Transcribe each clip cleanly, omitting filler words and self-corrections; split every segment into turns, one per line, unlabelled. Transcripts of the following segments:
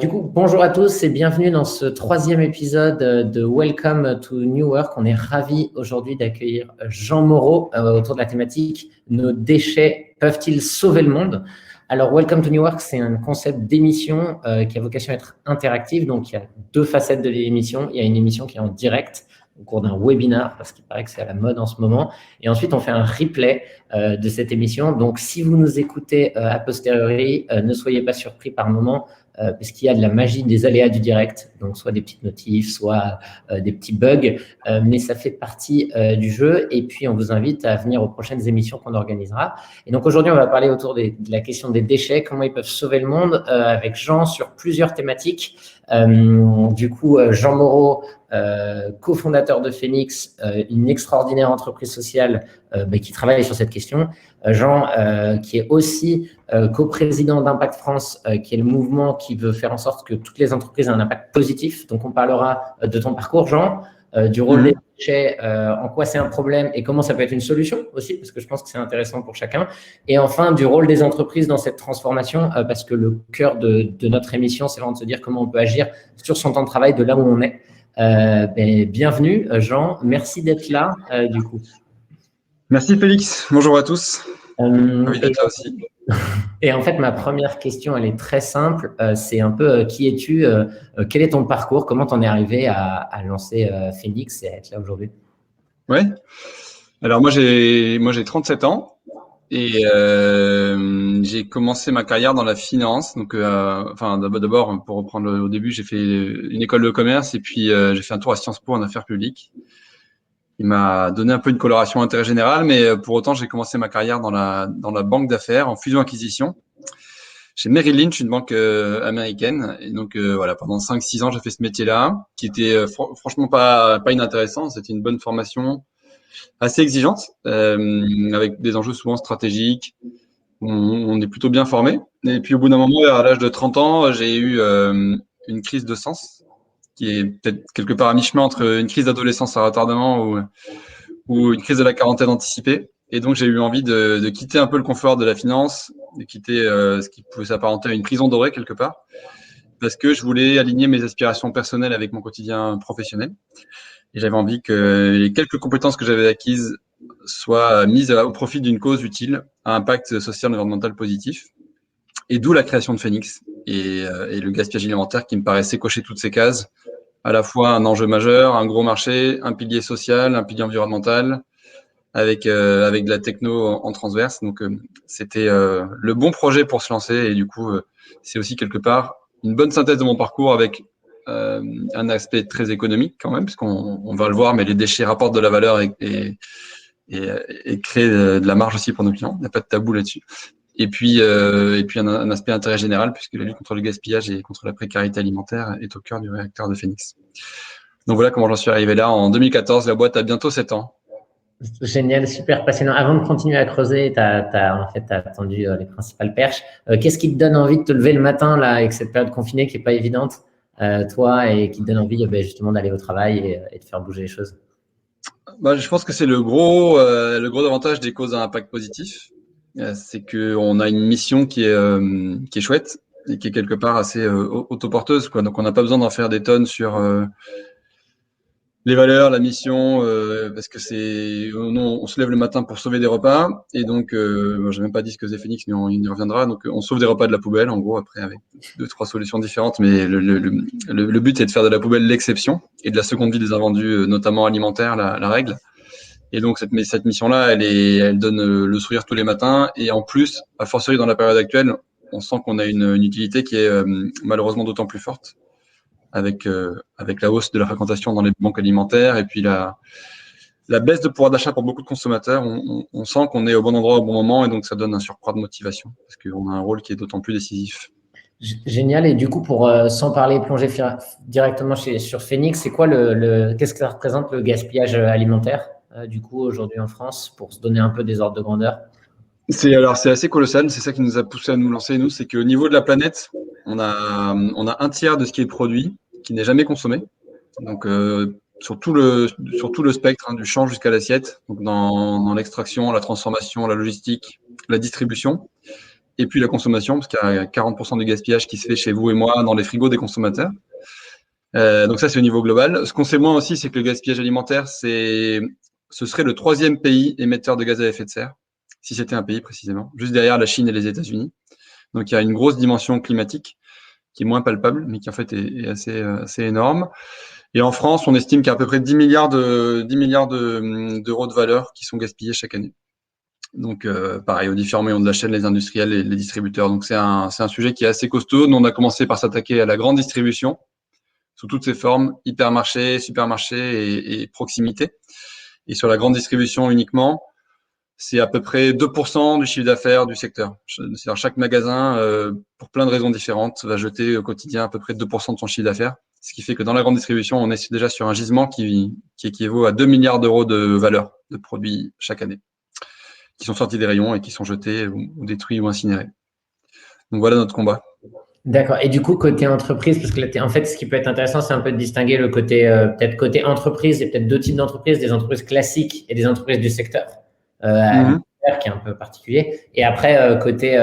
Du coup, bonjour à tous et bienvenue dans ce troisième épisode de Welcome to New Work. On est ravis aujourd'hui d'accueillir Jean Moreau autour de la thématique Nos déchets peuvent-ils sauver le monde? Alors, Welcome to New Work, c'est un concept d'émission qui a vocation à être interactive. Donc, il y a deux facettes de l'émission. Il y a une émission qui est en direct au cours d'un webinar, parce qu'il paraît que c'est à la mode en ce moment. Et ensuite, on fait un replay de cette émission. Donc, si vous nous écoutez a posteriori, ne soyez pas surpris par moment, parce qu'il y a de la magie des aléas du direct, donc soit des petites notifs, soit des petits bugs, mais ça fait partie du jeu. Et puis, on vous invite à venir aux prochaines émissions qu'on organisera. Et donc, aujourd'hui, on va parler autour de la question des déchets, comment ils peuvent sauver le monde, avec Jean sur plusieurs thématiques. Du coup, Jean Moreau, cofondateur de Phoenix, une extraordinaire entreprise sociale qui travaille sur cette question. Jean, qui est aussi coprésident d'Impact France, qui est le mouvement qui veut faire en sorte que toutes les entreprises aient un impact positif. Donc, on parlera de ton parcours, Jean, du rôle des déchets, en quoi c'est un problème et comment ça peut être une solution aussi, parce que je pense que c'est intéressant pour chacun. Et enfin, du rôle des entreprises dans cette transformation, parce que le cœur de notre émission, c'est vraiment de se dire comment on peut agir sur son temps de travail de là où on est. Bienvenue, Jean. Merci d'être là, du coup.
Merci Félix, bonjour à tous. Ravi d'être là aussi.
Et en fait, ma première question, elle est très simple. C'est un peu qui es-tu, quel est ton parcours, comment t'en es arrivé à lancer Phoenix et à être là aujourd'hui?
Ouais. Alors moi j'ai 37 ans et j'ai commencé ma carrière dans la finance. Donc d'abord pour reprendre au début, j'ai fait une école de commerce et puis j'ai fait un tour à Sciences Po en affaires publiques. Il m'a donné un peu une coloration intérêt général, mais pour autant, j'ai commencé ma carrière dans la banque d'affaires en fusion-acquisition chez Merrill Lynch, une banque américaine. Et donc, voilà, pendant 5-6 ans, j'ai fait ce métier-là, qui était franchement pas inintéressant. C'était une bonne formation, assez exigeante, avec des enjeux souvent stratégiques. On est plutôt bien formé. Et puis, au bout d'un moment, à l'âge de 30 ans, j'ai eu une crise de sens, qui est peut-être quelque part à mi-chemin entre une crise d'adolescence à retardement ou une crise de la quarantaine anticipée. Et donc, j'ai eu envie de quitter un peu le confort de la finance, de quitter ce qui pouvait s'apparenter à une prison dorée quelque part, parce que je voulais aligner mes aspirations personnelles avec mon quotidien professionnel. Et j'avais envie que les quelques compétences que j'avais acquises soient mises au profit d'une cause utile, à impact social et environnemental positif. Et d'où la création de Phoenix et le gaspillage alimentaire qui me paraissait cocher toutes ces cases, à la fois un enjeu majeur, un gros marché, un pilier social, un pilier environnemental, avec de la techno en transverse. Donc, c'était le bon projet pour se lancer. Et du coup, c'est aussi quelque part une bonne synthèse de mon parcours avec un aspect très économique quand même, parce qu'on va le voir, mais les déchets rapportent de la valeur et créent de la marge aussi pour nos clients. Il n'y a pas de tabou là-dessus. Et puis un aspect intérêt général, puisque la lutte contre le gaspillage et contre la précarité alimentaire est au cœur du réacteur de Phoenix. Donc voilà comment j'en suis arrivé là. En 2014, la boîte a bientôt 7 ans.
Génial, super passionnant. Avant de continuer à creuser, tu as attendu les principales perches. Qu'est-ce qui te donne envie de te lever le matin là, avec cette période confinée qui n'est pas évidente, toi, et qui te donne envie justement d'aller au travail et de faire bouger les choses?
Je pense que c'est le gros avantage des causes à impact positif. C'est qu'on a une mission qui est chouette et qui est quelque part assez autoporteuse, quoi. Donc on n'a pas besoin d'en faire des tonnes sur les valeurs, la mission, parce que on se lève le matin pour sauver des repas, et donc, j'ai même pas dit ce que faisait Phoenix, mais on y reviendra. Donc, on sauve des repas de la poubelle, en gros, après, avec 2-3 solutions différentes, mais le but est de faire de la poubelle l'exception, et de la seconde vie des invendus, notamment alimentaires, la règle. Et donc, cette mission-là, elle donne le sourire tous les matins, et en plus, a fortiori dans la période actuelle, on sent qu'on a une utilité qui est malheureusement d'autant plus forte, avec la hausse de la fréquentation dans les banques alimentaires et puis la baisse de pouvoir d'achat pour beaucoup de consommateurs. On sent qu'on est au bon endroit au bon moment, et donc ça donne un surcroît de motivation parce qu'on a un rôle qui est d'autant plus décisif.
Génial. Et du coup, sans parler, plonger directement sur Phoenix, c'est quoi qu'est-ce que ça représente le gaspillage alimentaire du coup aujourd'hui en France, pour se donner un peu des ordres de grandeur?
C'est assez colossal. C'est ça qui nous a poussé à nous lancer, nous, c'est qu'au niveau de la planète, on a un tiers de ce qui est produit qui n'est jamais consommé. Donc sur tout le spectre, du champ jusqu'à l'assiette, donc dans l'extraction, la transformation, la logistique, la distribution. et puis la consommation, parce qu'il y a 40% du gaspillage qui se fait chez vous et moi dans les frigos des consommateurs. Donc ça, c'est au niveau global. Ce qu'on sait moins aussi, c'est que le gaspillage alimentaire, ce serait le 3e pays émetteur de gaz à effet de serre, si c'était un pays précisément, juste derrière la Chine et les États-Unis. Donc il y a une grosse dimension climatique qui est moins palpable, mais qui en fait est assez énorme. Et en France, on estime qu'il y a à peu près 10 milliards d'euros de valeur qui sont gaspillés chaque année. Donc pareil, aux différents maillons de la chaîne, les industriels et les distributeurs. Donc c'est un sujet qui est assez costaud. Nous, on a commencé par s'attaquer à la grande distribution, sous toutes ses formes, hypermarché, supermarché et proximité. Et sur la grande distribution uniquement, c'est à peu près 2% du chiffre d'affaires du secteur. C'est-à-dire chaque magasin, pour plein de raisons différentes, va jeter au quotidien à peu près 2% de son chiffre d'affaires. Ce qui fait que dans la grande distribution, on est déjà sur un gisement qui équivaut à 2 milliards d'euros de valeur de produits chaque année, qui sont sortis des rayons et qui sont jetés ou détruits ou incinérés. Donc voilà notre combat.
D'accord. Et du coup, côté entreprise, parce que là, en fait, ce qui peut être intéressant, c'est un peu de distinguer le côté, peut-être côté entreprise, et peut-être deux types d'entreprises, des entreprises classiques et des entreprises du secteur alimentaire, qui est un peu particulier. Et après, côté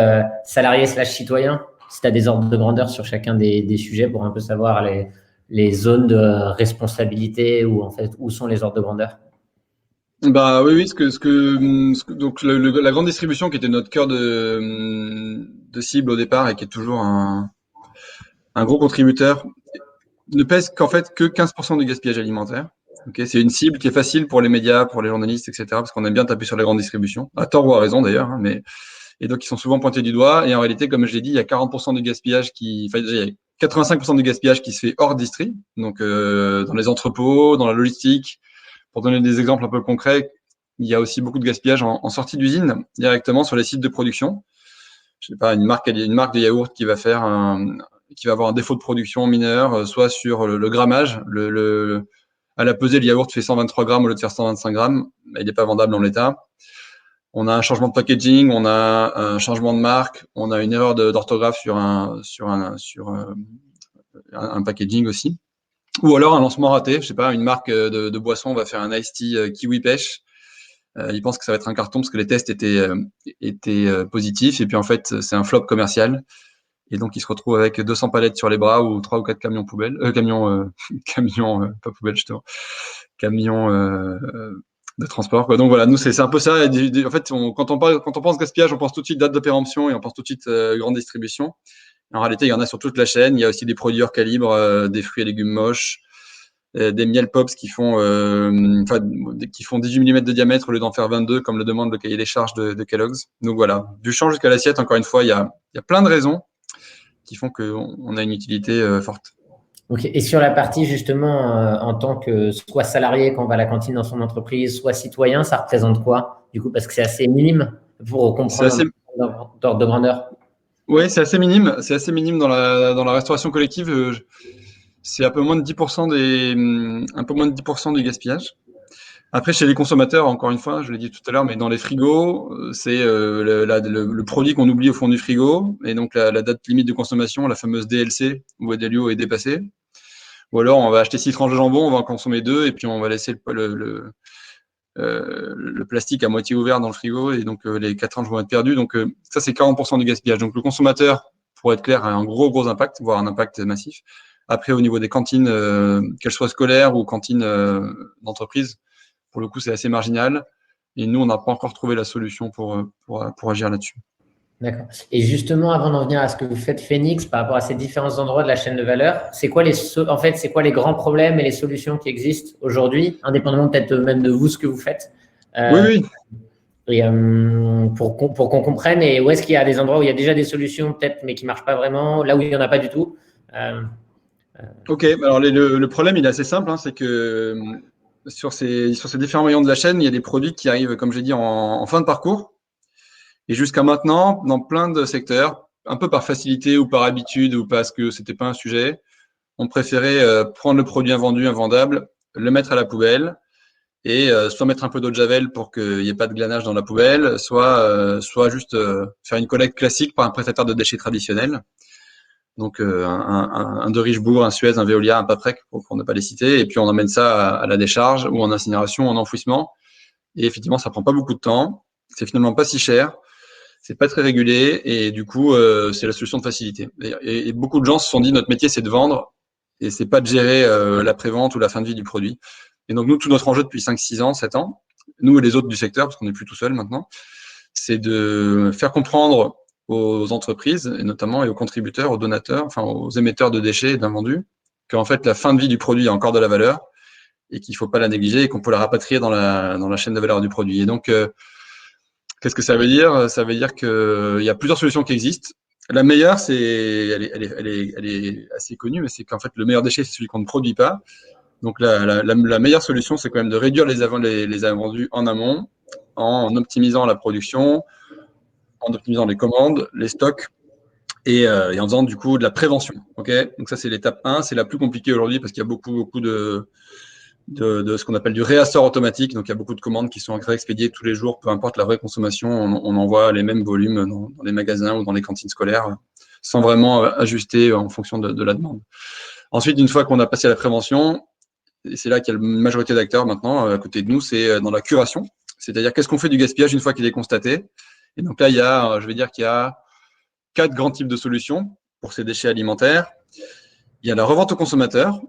salarié/citoyen, si tu as des ordres de grandeur sur chacun des sujets pour un peu savoir les zones de responsabilité ou en fait, où sont les ordres de grandeur.
Bah oui, donc la grande distribution qui était notre cœur de cible au départ et qui est toujours un gros contributeur ne pèse qu'en fait que 15% du gaspillage alimentaire. Okay, c'est une cible qui est facile pour les médias, pour les journalistes, etc. Parce qu'on aime bien taper sur la grande distribution, à tort ou à raison d'ailleurs. Hein, et donc ils sont souvent pointés du doigt. Et en réalité, comme je l'ai dit, il y a 40% du gaspillage il y a 85% du gaspillage qui se fait hors distri, donc dans les entrepôts, dans la logistique. Pour donner des exemples un peu concrets, il y a aussi beaucoup de gaspillage en sortie d'usine, directement sur les sites de production. Je sais pas, une marque de yaourt qui va avoir un défaut de production mineur, soit sur le grammage, à la pesée, le yaourt fait 123 grammes au lieu de faire 125 grammes, il n'est pas vendable en l'état. On a un changement de packaging, on a un changement de marque, on a une erreur d'orthographe sur un packaging aussi. Ou alors un lancement raté, je sais pas, une marque de boisson va faire un iced tea kiwi pêche. Ils pensent que ça va être un carton parce que les tests étaient positifs et puis en fait c'est un flop commercial et donc ils se retrouvent avec 200 palettes sur les bras ou 3 ou 4 camions poubelles, pas poubelles justement, camions de transport quoi. Donc voilà, nous c'est un peu ça. En fait, quand on pense gaspillage, on pense tout de suite date de péremption et on pense tout de suite grande distribution. En réalité, il y en a sur toute la chaîne. Il y a aussi des produits hors calibre, des fruits et légumes moches, des miel pops qui font 18 mm de diamètre au lieu d'en faire 22, comme le demande le cahier des charges de Kellogg's. Donc voilà, du champ jusqu'à l'assiette, encore une fois, il y a plein de raisons qui font qu'on a une utilité forte.
Okay. Et sur la partie justement, en tant que soit salarié quand on va à la cantine dans son entreprise, soit citoyen, ça représente quoi du coup? Parce que c'est assez minime pour comprendre d'ordre de grandeur.
Oui, c'est assez minime. C'est assez minime dans la restauration collective. C'est un peu moins de 10% du gaspillage. Après, chez les consommateurs, encore une fois, je l'ai dit tout à l'heure, mais dans les frigos, c'est le produit qu'on oublie au fond du frigo. Et donc, la date limite de consommation, la fameuse DLC ou EDLIO est dépassée. Ou alors, on va acheter 6 tranches de jambon, on va en consommer 2 et puis on va laisser le plastique à moitié ouvert dans le frigo et donc les 4 tranches vont être perdues. Donc, ça, c'est 40% du gaspillage. Donc, le consommateur, pour être clair, a un gros impact, voire un impact massif. Après, au niveau des cantines, qu'elles soient scolaires ou cantines d'entreprise, pour le coup, c'est assez marginal. Et nous, on n'a pas encore trouvé la solution pour agir là-dessus.
D'accord. Et justement, avant d'en venir à ce que vous faites Phoenix par rapport à ces différents endroits de la chaîne de valeur, c'est quoi les grands problèmes et les solutions qui existent aujourd'hui, indépendamment peut-être même de vous, ce que vous faites
Oui.
Et pour qu'on comprenne, et où est-ce qu'il y a des endroits où il y a déjà des solutions peut-être, mais qui ne marchent pas vraiment, là où il n'y en a pas du tout.
Ok, alors le problème, il est assez simple, hein, c'est que sur ces différents maillons de la chaîne, il y a des produits qui arrivent, comme j'ai dit, en fin de parcours. Et jusqu'à maintenant, dans plein de secteurs, un peu par facilité ou par habitude ou parce que c'était pas un sujet, on préférait prendre le produit invendu, invendable, le mettre à la poubelle et soit mettre un peu d'eau de javel pour qu'il n'y ait pas de glanage dans la poubelle, soit juste faire une collecte classique par un prestataire de déchets traditionnel. Donc un de Richebourg, un Suez, un Veolia, un Paprec, pour ne pas les citer, et puis on emmène ça à la décharge ou en incinération, en enfouissement. Et effectivement, ça prend pas beaucoup de temps, c'est finalement pas si cher. C'est pas très régulé et du coup, c'est la solution de facilité. Et beaucoup de gens se sont dit, notre métier, c'est de vendre et c'est pas de gérer l'après-vente ou la fin de vie du produit. Et donc, nous, tout notre enjeu depuis 5, 6 ans, 7 ans, nous et les autres du secteur, parce qu'on n'est plus tout seul maintenant, c'est de faire comprendre aux entreprises, et notamment et aux contributeurs, aux donateurs, enfin aux émetteurs de déchets et d'invendus, qu'en fait, la fin de vie du produit a encore de la valeur et qu'il ne faut pas la négliger et qu'on peut la rapatrier dans la chaîne de valeur du produit. Et donc, qu'est-ce que ça veut dire? Ça veut dire qu'il y a plusieurs solutions qui existent. La meilleure, elle est assez connue, mais c'est qu'en fait, le meilleur déchet, c'est celui qu'on ne produit pas. Donc, la meilleure solution, c'est quand même de réduire les invendus en amont, en optimisant la production, en optimisant les commandes, les stocks, et en faisant du coup de la prévention. Okay, donc ça, c'est l'étape 1. C'est la plus compliquée aujourd'hui parce qu'il y a beaucoup de ce qu'on appelle du réassort automatique. Donc, il y a beaucoup de commandes qui sont expédiées tous les jours, peu importe la vraie consommation. On envoie les mêmes volumes dans les magasins ou dans les cantines scolaires sans vraiment ajuster en fonction de la demande. Ensuite, une fois qu'on a passé la prévention, et c'est là qu'il y a une majorité d'acteurs maintenant à côté de nous, c'est dans la curation. C'est-à-dire, qu'est-ce qu'on fait du gaspillage une fois qu'il est constaté? Et donc là, je vais dire qu'il y a 4 grands types de solutions pour ces déchets alimentaires. Il y a la revente aux consommateurs.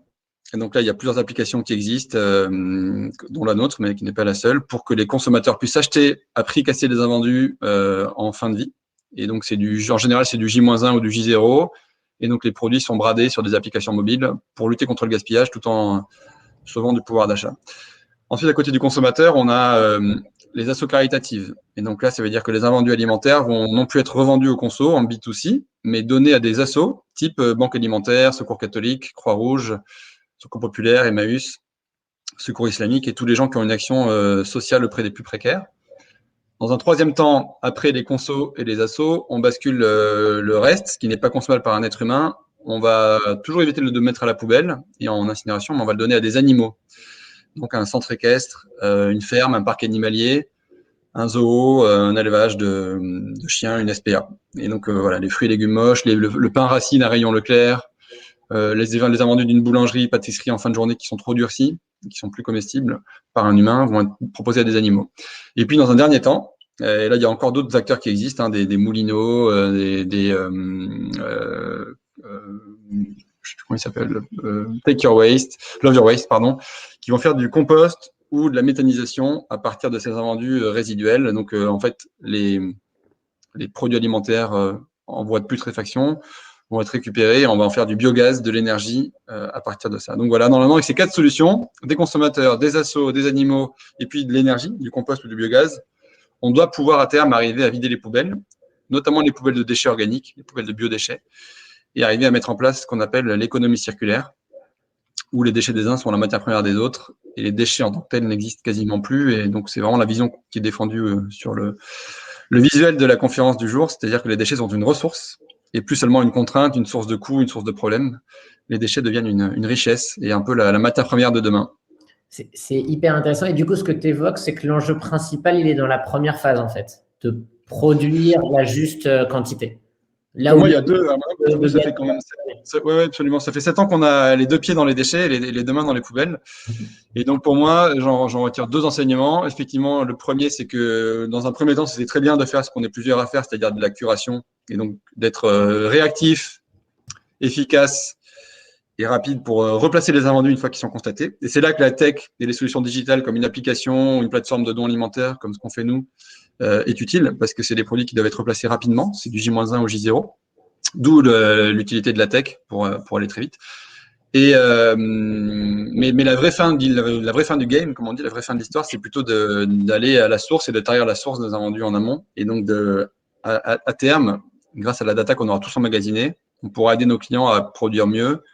Et donc là, il y a plusieurs applications qui existent, dont la nôtre, mais qui n'est pas la seule, pour que les consommateurs puissent acheter à prix cassé des invendus en fin de vie. Et donc, en général, c'est du J-1 ou du J0. Et donc, les produits sont bradés sur des applications mobiles pour lutter contre le gaspillage tout en sauvant du pouvoir d'achat. Ensuite, à côté du consommateur, on a les assos caritatives. Et donc là, ça veut dire que les invendus alimentaires vont non plus être revendus aux consos en B2C, mais donnés à des assos type Banque alimentaire, Secours catholique, Croix-Rouge, Secours populaire, Emmaüs, Secours islamique et tous les gens qui ont une action sociale auprès des plus précaires. Dans un troisième temps, après les consos et les assos, on bascule le reste, ce qui n'est pas consommable par un être humain. On va toujours éviter de le mettre à la poubelle et en incinération, mais on va le donner à des animaux. Donc un centre équestre, une ferme, un parc animalier, un zoo, un élevage de chiens, une SPA. Et donc voilà, les fruits et légumes moches, le pain racine à rayon Leclerc, les invendus d'une boulangerie, pâtisserie en fin de journée qui sont trop durcis, qui sont plus comestibles par un humain, vont être proposés à des animaux. Et puis dans un dernier temps, et là il y a encore d'autres acteurs qui existent, hein, des moulineaux, je sais plus comment il s'appelle, Take Your Waste, Love Your Waste, pardon, qui vont faire du compost ou de la méthanisation à partir de ces invendus résiduels. Donc en fait, les produits alimentaires en voie de putréfaction vont être récupérés et on va en faire du biogaz, de l'énergie à partir de ça. Donc voilà, normalement, avec ces 4 solutions, des consommateurs, des assos, des animaux et puis de l'énergie, du compost ou du biogaz, on doit pouvoir à terme arriver à vider les poubelles, notamment les poubelles de déchets organiques, les poubelles de biodéchets, et arriver à mettre en place ce qu'on appelle l'économie circulaire, où les déchets des uns sont la matière première des autres, et les déchets en tant que tels n'existent quasiment plus. Et donc, c'est vraiment la vision qui est défendue sur le visuel de la conférence du jour, c'est-à-dire que les déchets sont une ressource, et plus seulement une contrainte, une source de coût, une source de problème. Les déchets deviennent une richesse et un peu la matière première de demain.
C'est hyper intéressant. Et du coup, ce que tu évoques, c'est que l'enjeu principal, il est dans la première phase, en fait, de produire la juste quantité.
Là où il y a deux, ça fait quand même, ouais, absolument. Ça fait 7 ans qu'on a les 2 pieds dans les déchets, les 2 mains dans les poubelles. Et donc pour moi, j'en retire 2 enseignements. Effectivement, le premier, c'est que dans un premier temps, c'était très bien de faire ce qu'on est plusieurs à faire, c'est-à-dire de la curation, et donc d'être réactif, efficace et rapide pour replacer les invendus une fois qu'ils sont constatés. Et c'est là que la tech et les solutions digitales comme une application, une plateforme de dons alimentaires, comme ce qu'on fait nous, est utile parce que c'est des produits qui doivent être replacés rapidement. C'est du J-1 au J0. D'où l'utilité de la tech pour aller très vite. Et mais la vraie fin du game, comme on dit, la vraie fin de l'histoire, c'est plutôt d'aller à la source et de tarir la source des invendus en amont. Et donc à terme, grâce à la data qu'on aura tous emmagasinée, on pourra aider nos clients à produire mieux,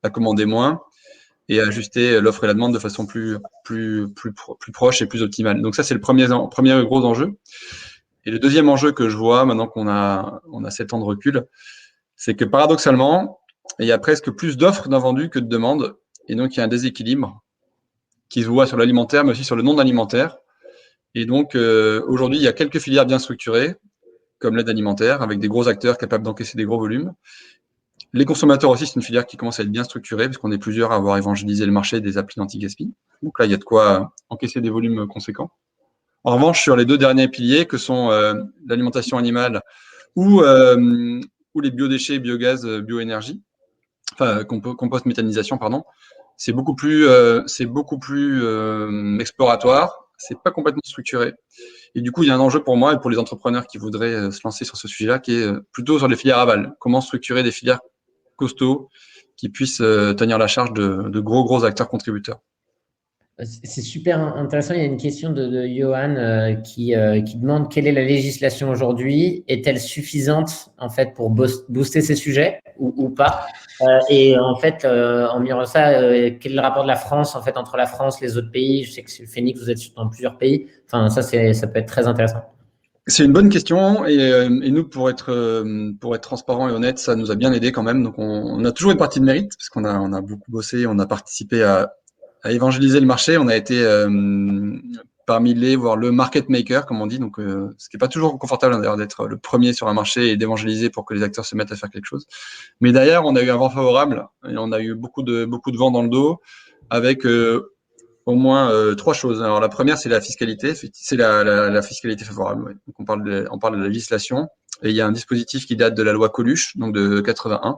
à commander moins et à ajuster l'offre et la demande de façon plus proche et plus optimale. Donc ça, c'est le premier gros enjeu. Et le deuxième enjeu que je vois maintenant qu'on a 7 ans de recul, c'est que paradoxalement, il y a presque plus d'offres d'invendus que de demandes. Et donc, il y a un déséquilibre qui se voit sur l'alimentaire, mais aussi sur le non-alimentaire. Et donc, aujourd'hui, il y a quelques filières bien structurées, comme l'aide alimentaire, avec des gros acteurs capables d'encaisser des gros volumes. Les consommateurs aussi, c'est une filière qui commence à être bien structurée, parce qu'on est plusieurs à avoir évangélisé le marché des applis anti-gaspi. Donc là, il y a de quoi encaisser des volumes conséquents. En revanche, sur les deux derniers piliers que sont l'alimentation animale ou les biodéchets, biogaz, bioénergie, enfin compost méthanisation, pardon, c'est beaucoup plus exploratoire, c'est pas complètement structuré. Et du coup, il y a un enjeu pour moi et pour les entrepreneurs qui voudraient se lancer sur ce sujet-là, qui est plutôt sur les filières aval. Comment structurer des filières costauds qui puissent tenir la charge de gros acteurs contributeurs.
C'est super intéressant. Il y a une question de Johan qui demande quelle est la législation aujourd'hui? Est-elle suffisante en fait pour booster ces sujets ou pas? Et en fait, en mirant ça, quel est le rapport de la France en fait entre la France, les autres pays? Je sais que sur Phoenix, vous êtes dans plusieurs pays. Enfin, ça peut être très intéressant.
C'est une bonne question et nous, pour être transparent et honnête, ça nous a bien aidé quand même. Donc, on a toujours une partie de mérite parce qu'on a beaucoup bossé, on a participé à évangéliser le marché. On a été parmi voire le market maker, comme on dit. Donc, ce qui n'est pas toujours confortable d'ailleurs d'être le premier sur un marché et d'évangéliser pour que les acteurs se mettent à faire quelque chose. Mais derrière, on a eu un vent favorable et on a eu beaucoup de vent dans le dos avec au moins trois choses. Alors la première, c'est la fiscalité, c'est la fiscalité favorable. Ouais. Donc on parle de la législation et il y a un dispositif qui date de la loi Coluche, donc de 81,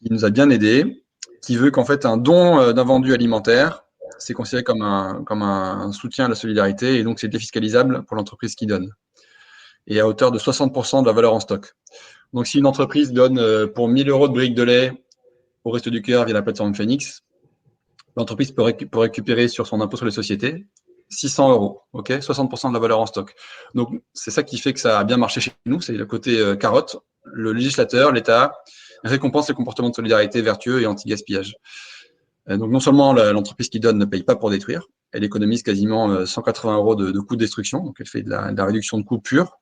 qui nous a bien aidé, qui veut qu'en fait un don d'invendus alimentaire, c'est considéré comme un soutien à la solidarité et donc c'est défiscalisable pour l'entreprise qui donne. Et à hauteur de 60% de la valeur en stock. Donc si une entreprise donne pour 1 000 € de briques de lait au Resto du Cœur via la plateforme Phoenix, l'entreprise peut récupérer sur son impôt sur les sociétés 600 €, ok, 60% de la valeur en stock. Donc, c'est ça qui fait que ça a bien marché chez nous, c'est le côté carotte. Le législateur, l'État, récompense les comportements de solidarité vertueux et anti-gaspillage. Donc, non seulement l'entreprise qui donne ne paye pas pour détruire, elle économise quasiment 180 € de coûts de destruction, donc elle fait de la réduction de coûts pure,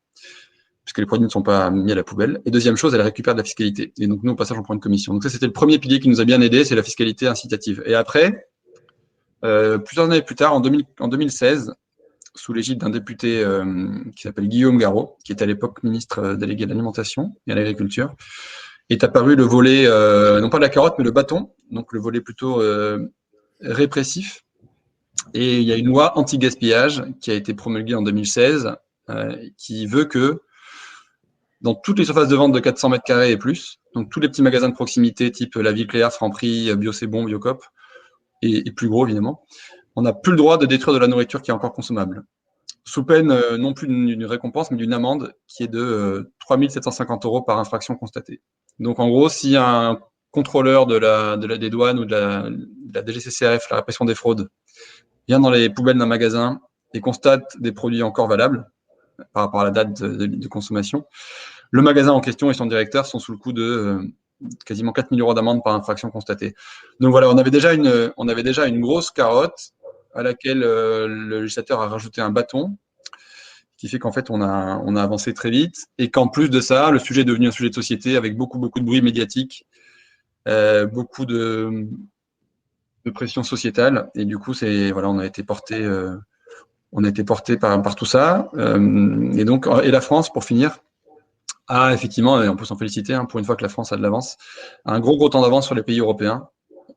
puisque les produits ne sont pas mis à la poubelle. Et deuxième chose, elle récupère de la fiscalité. Et donc, nous, au passage, on prend une commission. Donc, ça, c'était le premier pilier qui nous a bien aidé, c'est la fiscalité incitative. Et après, plusieurs années plus tard, en 2016, sous l'égide d'un député qui s'appelle Guillaume Garot, qui était à l'époque ministre délégué de l'Alimentation et à l'Agriculture, est apparu le volet, non pas la carotte, mais le bâton, donc le volet plutôt répressif. Et il y a une loi anti-gaspillage qui a été promulguée en 2016, qui veut que dans toutes les surfaces de vente de 400 mètres carrés et plus, donc tous les petits magasins de proximité type La Vie Claire, Franprix, Bio C'est Bon, Biocop, et plus gros évidemment, on n'a plus le droit de détruire de la nourriture qui est encore consommable. Sous peine non plus d'une récompense, mais d'une amende qui est de 3 750 € par infraction constatée. Donc en gros, si un contrôleur des douanes ou de la DGCCRF, la répression des fraudes, vient dans les poubelles d'un magasin et constate des produits encore valables par rapport à la date de consommation, le magasin en question et son directeur sont sous le coup de quasiment 4 000 € d'amende par infraction constatée. Donc voilà, on avait déjà une grosse carotte à laquelle le législateur a rajouté un bâton, qui fait qu'en fait on a avancé très vite et qu'en plus de ça, le sujet est devenu un sujet de société avec beaucoup de bruit médiatique, beaucoup de pression sociétale et du coup on a été porté par tout ça et la France, pour finir, a effectivement, et on peut s'en féliciter, pour une fois que la France a de l'avance, a un gros temps d'avance sur les pays européens.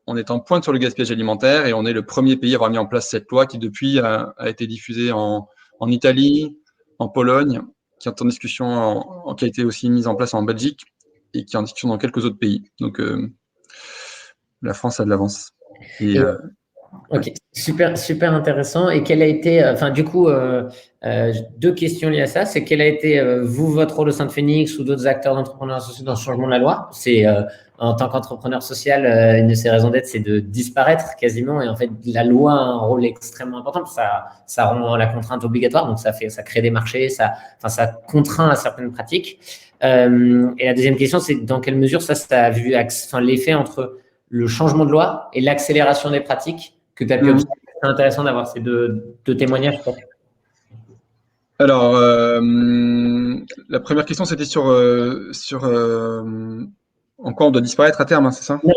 On est en pointe sur le gaspillage alimentaire et on est le premier pays à avoir mis en place cette loi qui depuis a été diffusée en Italie, en Pologne, qui est en discussion, qui a été aussi mise en place en Belgique et qui est en discussion dans quelques autres pays. Donc la France a de l'avance.
Ok, super intéressant. Et quel a été, du coup, deux questions liées à ça. C'est quel a été, votre rôle au sein de Phoenix ou d'autres acteurs d'entrepreneurs associés dans le changement de la loi? C'est, en tant qu'entrepreneur social, une de ses raisons d'être, c'est de disparaître quasiment. Et en fait, la loi a un rôle extrêmement important. Ça rend la contrainte obligatoire. Donc, ça crée des marchés, ça contraint à certaines pratiques. Et la deuxième question, c'est dans quelle mesure ça a vu l'effet entre le changement de loi et l'accélération des pratiques que tu as pu observer. C'est intéressant d'avoir ces deux témoignages.
Alors, la première question, c'était sur en quoi on doit disparaître à terme, hein, c'est ça?
Non,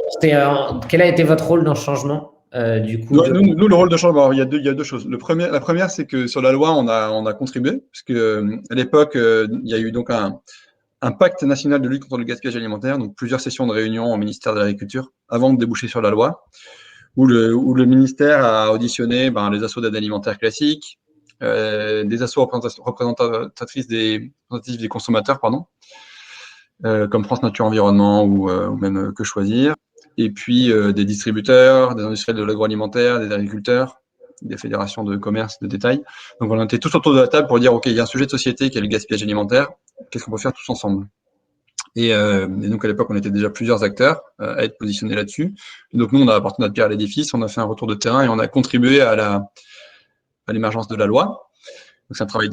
quel a été votre rôle dans le changement du coup
Nous, le rôle de changement, il y a deux choses. La première, c'est que sur la loi, on a contribué, puisque à l'époque, il y a eu donc un pacte national de lutte contre le gaspillage alimentaire, donc plusieurs sessions de réunion au ministère de l'Agriculture avant de déboucher sur la loi, où le ministère a auditionné les assos d'aide alimentaire classiques, des assos représentatifs des consommateurs, pardon, comme France Nature Environnement ou même Que Choisir, et puis des distributeurs, des industriels de l'agroalimentaire, des agriculteurs, des fédérations de commerce, de détail. Donc on était tous autour de la table pour dire, OK, il y a un sujet de société qui est le gaspillage alimentaire, qu'est-ce qu'on peut faire tous ensemble? Et donc à l'époque, on était déjà plusieurs acteurs à être positionnés là-dessus. Donc nous, on a apporté notre pierre à l'édifice, on a fait un retour de terrain et on a contribué à l'émergence de la loi. Donc c'est un travail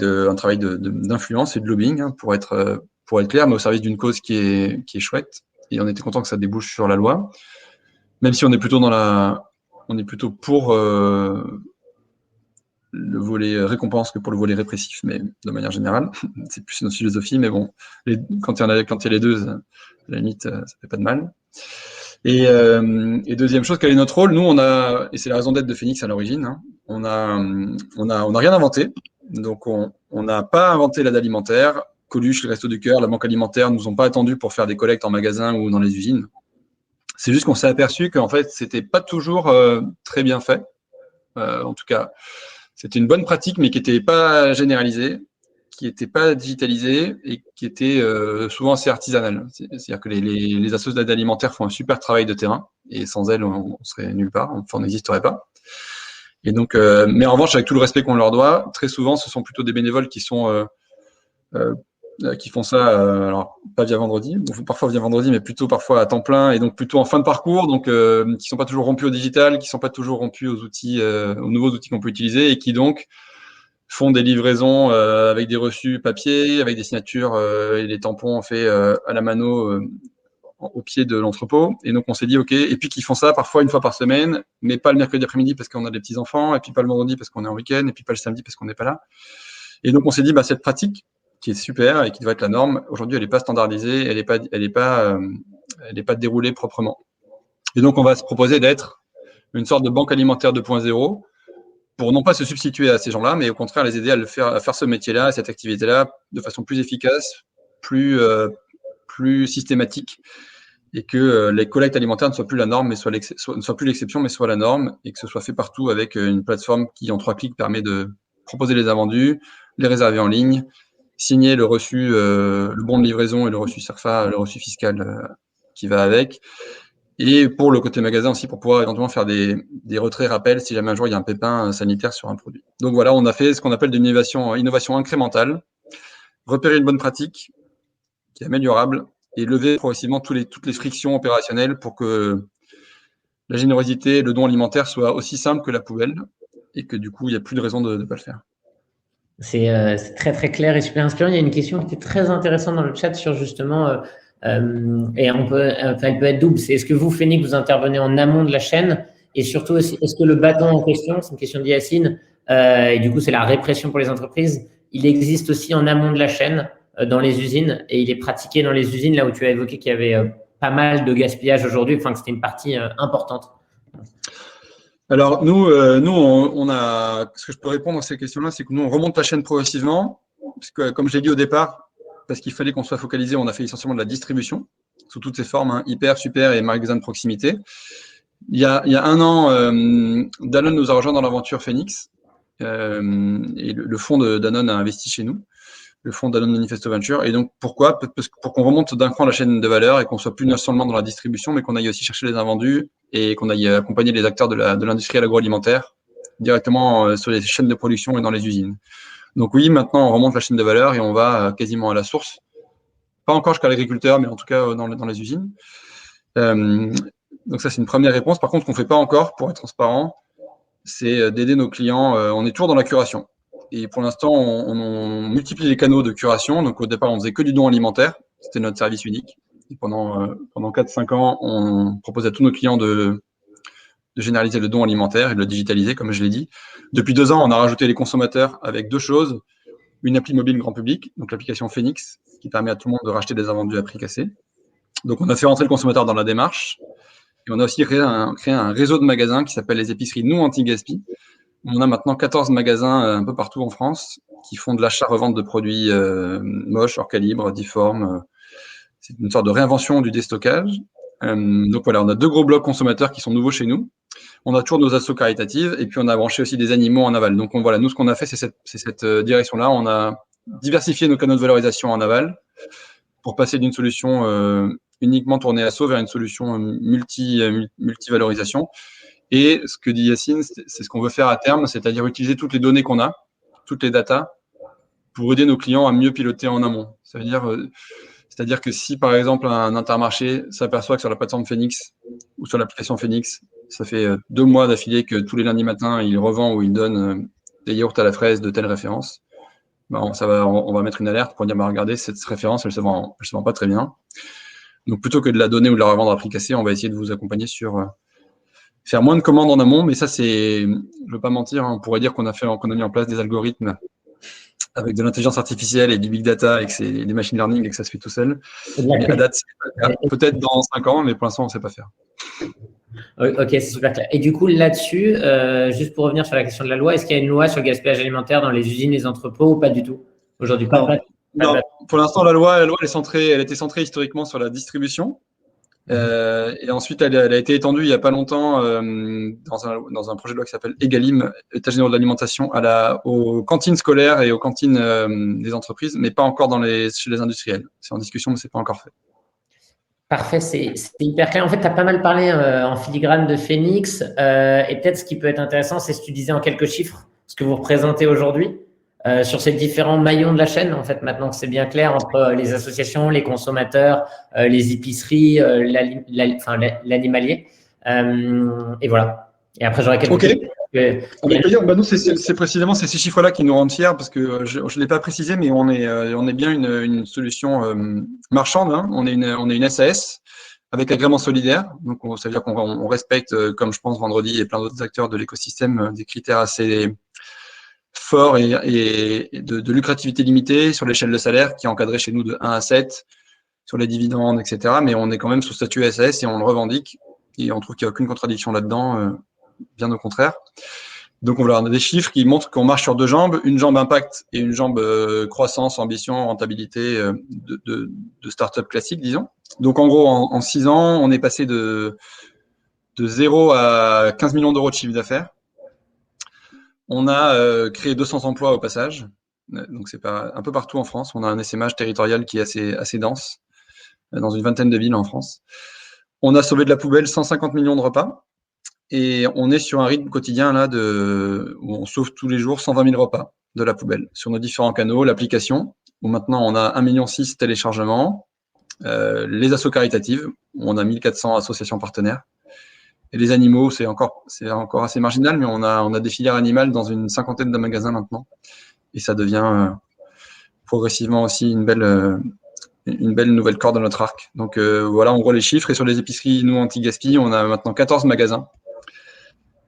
d'influence et de lobbying, hein, pour être clair, mais au service d'une cause qui est chouette. Et on était content que ça débouche sur la loi, même si on est plutôt pour le volet récompense que pour le volet répressif, mais de manière générale, c'est plus notre philosophie, mais bon, quand il y a les deux, à la limite, ça fait pas de mal. Et deuxième chose, quel est notre rôle? Nous, et c'est la raison d'être de Phoenix à l'origine, hein, on a rien inventé. Donc, on n'a pas inventé l'aide alimentaire. Coluche, les Restos du Cœur, la Banque alimentaire nous ont pas attendus pour faire des collectes en magasin ou dans les usines. C'est juste qu'on s'est aperçu qu'en fait, c'était pas toujours très bien fait. En tout cas, c'était une bonne pratique, mais qui n'était pas généralisée, qui n'était pas digitalisée et qui était souvent assez artisanale. C'est-à-dire que les associations d'aide alimentaire font un super travail de terrain, et sans elles, on serait nulle part, enfin, on n'existerait pas. Et donc, mais en revanche, avec tout le respect qu'on leur doit, très souvent, ce sont plutôt des bénévoles qui font ça, alors pas via vendredi, parfois via vendredi, mais plutôt parfois à temps plein et donc plutôt en fin de parcours, donc qui sont pas toujours rompus au digital, qui sont pas toujours rompus aux outils, aux nouveaux outils qu'on peut utiliser et qui donc font des livraisons avec des reçus papier, avec des signatures et des tampons faits à la mano au pied de l'entrepôt. Et donc on s'est dit ok, et puis qui font ça parfois une fois par semaine, mais pas le mercredi après-midi parce qu'on a des petits enfants, et puis pas le vendredi parce qu'on est en week-end, et puis pas le samedi parce qu'on n'est pas là. Et donc on s'est dit cette pratique qui est super et qui devrait être la norme, aujourd'hui elle n'est pas standardisée, elle n'est pas déroulée proprement. Et donc on va se proposer d'être une sorte de banque alimentaire 2.0 pour non pas se substituer à ces gens-là, mais au contraire les aider à faire ce métier-là, cette activité-là, de façon plus efficace, plus systématique, et que les collectes alimentaires ne soient plus la norme, mais ne soient plus l'exception, mais soient la norme, et que ce soit fait partout avec une plateforme qui, en 3 clics, permet de proposer les invendus, les réserver en ligne, signer le reçu, le bon de livraison et le reçu CERFA, le reçu fiscal qui va avec. Et pour le côté magasin aussi, pour pouvoir éventuellement faire des retraits rappels si jamais un jour il y a un pépin sanitaire sur un produit. Donc voilà, on a fait ce qu'on appelle de l'innovation incrémentale, repérer une bonne pratique qui est améliorable et lever progressivement toutes les frictions opérationnelles pour que la générosité, le don alimentaire soit aussi simple que la poubelle et que du coup, il n'y a plus de raison de ne pas le faire.
C'est très très clair et super inspirant. Il y a une question qui était très intéressante dans le chat sur justement, et elle peut être double. C'est est-ce que vous, Phoenix, vous intervenez en amont de la chaîne et surtout aussi, est-ce que le bâton en question, c'est une question de Yacine, et du coup c'est la répression pour les entreprises, il existe aussi en amont de la chaîne dans les usines et il est pratiqué dans les usines là où tu as évoqué qu'il y avait pas mal de gaspillage aujourd'hui, enfin que c'était une partie importante.
Alors, nous, on a. Ce que je peux répondre à ces questions-là, c'est que nous, on remonte la chaîne progressivement. Parce que, comme je l'ai dit au départ, parce qu'il fallait qu'on soit focalisé, on a fait essentiellement de la distribution, sous toutes ses formes, hein, hyper, super et magasin de proximité. Il y a 1 an, Danone nous a rejoint dans l'aventure Phoenix. Et le fonds de Danone a investi chez nous, le fonds Danone Manifesto Venture. Et donc, pourquoi? Pour qu'on remonte d'un cran la chaîne de valeur et qu'on soit plus seulement dans la distribution, mais qu'on aille aussi chercher les invendus et qu'on aille accompagner les acteurs de l'industrie agroalimentaire directement sur les chaînes de production et dans les usines. Donc oui, maintenant, on remonte la chaîne de valeur et on va quasiment à la source. Pas encore jusqu'à l'agriculteur, mais en tout cas dans les usines. Donc ça, c'est une première réponse. Par contre, ce qu'on ne fait pas encore, pour être transparent, c'est d'aider nos clients. On est toujours dans la curation. Et pour l'instant, on multiplie les canaux de curation. Donc au départ, on faisait que du don alimentaire. C'était notre service unique. Et pendant 4-5 ans, on proposait à tous nos clients de généraliser le don alimentaire et de le digitaliser, comme je l'ai dit. Depuis 2 ans, on a rajouté les consommateurs avec 2 choses. Une appli mobile grand public, donc l'application Phoenix, qui permet à tout le monde de racheter des invendus à prix cassé. Donc on a fait rentrer le consommateur dans la démarche. Et on a aussi créé un réseau de magasins qui s'appelle les épiceries Nous Anti-Gaspi. On a maintenant 14 magasins un peu partout en France qui font de l'achat-revente de produits moches, hors calibre, difformes. C'est une sorte de réinvention du déstockage. Donc voilà, on a 2 gros blocs consommateurs qui sont nouveaux chez nous. On a toujours nos assos caritatives et puis on a branché aussi des animaux en aval. Donc voilà, nous ce qu'on a fait, c'est cette direction-là. On a diversifié nos canaux de valorisation en aval pour passer d'une solution uniquement tournée asso vers une solution multi-valorisation. Et ce que dit Yacine, c'est ce qu'on veut faire à terme, c'est-à-dire utiliser toutes les données qu'on a, toutes les datas, pour aider nos clients à mieux piloter en amont. C'est-à-dire que si, par exemple, un Intermarché s'aperçoit que sur la plateforme Phoenix ou sur l'application Phoenix, ça fait 2 mois d'affilée que tous les lundis matins, il revend ou il donne des yaourts à la fraise de telle référence, on va mettre une alerte pour dire, regardez, cette référence, elle se vend pas très bien. Donc, plutôt que de la donner ou de la revendre à prix cassé, on va essayer de vous accompagner sur faire moins de commandes en amont. Mais ça, je ne veux pas mentir, on pourrait dire qu'on a mis en place des algorithmes avec de l'intelligence artificielle et du big data et que c'est des machine learning et que ça se fait tout seul. Mais à date, peut-être dans 5 ans, mais pour l'instant, on ne sait pas faire.
Ok, c'est super clair. Et du coup, là-dessus, juste pour revenir sur la question de la loi, est-ce qu'il y a une loi sur le gaspillage alimentaire dans les usines, les entrepôts ou pas du tout aujourd'hui?
Non. Pour l'instant, la loi elle était centrée historiquement sur la distribution. Et ensuite, elle a été étendue il n'y a pas longtemps dans un projet de loi qui s'appelle EGalim, État généraux de l'alimentation, aux cantines scolaires et aux cantines des entreprises, mais pas encore chez les industriels. C'est en discussion, mais ce n'est pas encore fait.
Parfait, c'est hyper clair. En fait, tu as pas mal parlé en filigrane de Phoenix. Et peut-être ce qui peut être intéressant, c'est ce que tu disais en quelques chiffres, ce que vous représentez aujourd'hui sur ces différents maillons de la chaîne. En fait, maintenant que c'est bien clair entre les associations, les consommateurs, les épiceries, l'animalier. Et voilà. Et après, j'aurais quelques questions.
Avec plaisir. Nous, c'est précisément ces chiffres-là qui nous rendent fiers parce que je ne l'ai pas précisé, mais on est bien une solution marchande. Hein. On est une SAS avec agrément solidaire. Donc, ça veut dire qu'on respecte, comme je pense Vendredi et plein d'autres acteurs de l'écosystème, des critères assez forts et de lucrativité limitée sur l'échelle de salaire qui est encadrée chez nous de 1 à 7, sur les dividendes, etc. Mais on est quand même sous statut SAS et on le revendique. Et on trouve qu'il n'y a aucune contradiction là-dedans. Bien au contraire. Donc, on a des chiffres qui montrent qu'on marche sur 2 jambes, une jambe impact et une jambe croissance, ambition, rentabilité de start-up classique, disons. Donc, en gros, en 6 ans, on est passé de 0 à 15 millions d'euros de chiffre d'affaires. On a créé 200 emplois au passage. Donc, c'est pas un peu partout en France. On a un essaimage territorial qui est assez dense, dans une vingtaine de villes en France. On a sauvé de la poubelle 150 millions de repas. Et on est sur un rythme quotidien là où on sauve tous les jours 120 000 repas de la poubelle sur nos différents canaux, l'application, où maintenant on a 1,6 million de téléchargements, les assos caritatives, où on a 1400 associations partenaires, et les animaux, c'est encore assez marginal, mais on a des filières animales dans une 50aine de magasins maintenant, et ça devient progressivement aussi une belle nouvelle corde dans notre arc. Donc voilà, en gros les chiffres. Et sur les épiceries, nous, anti-gaspi, on a maintenant 14 magasins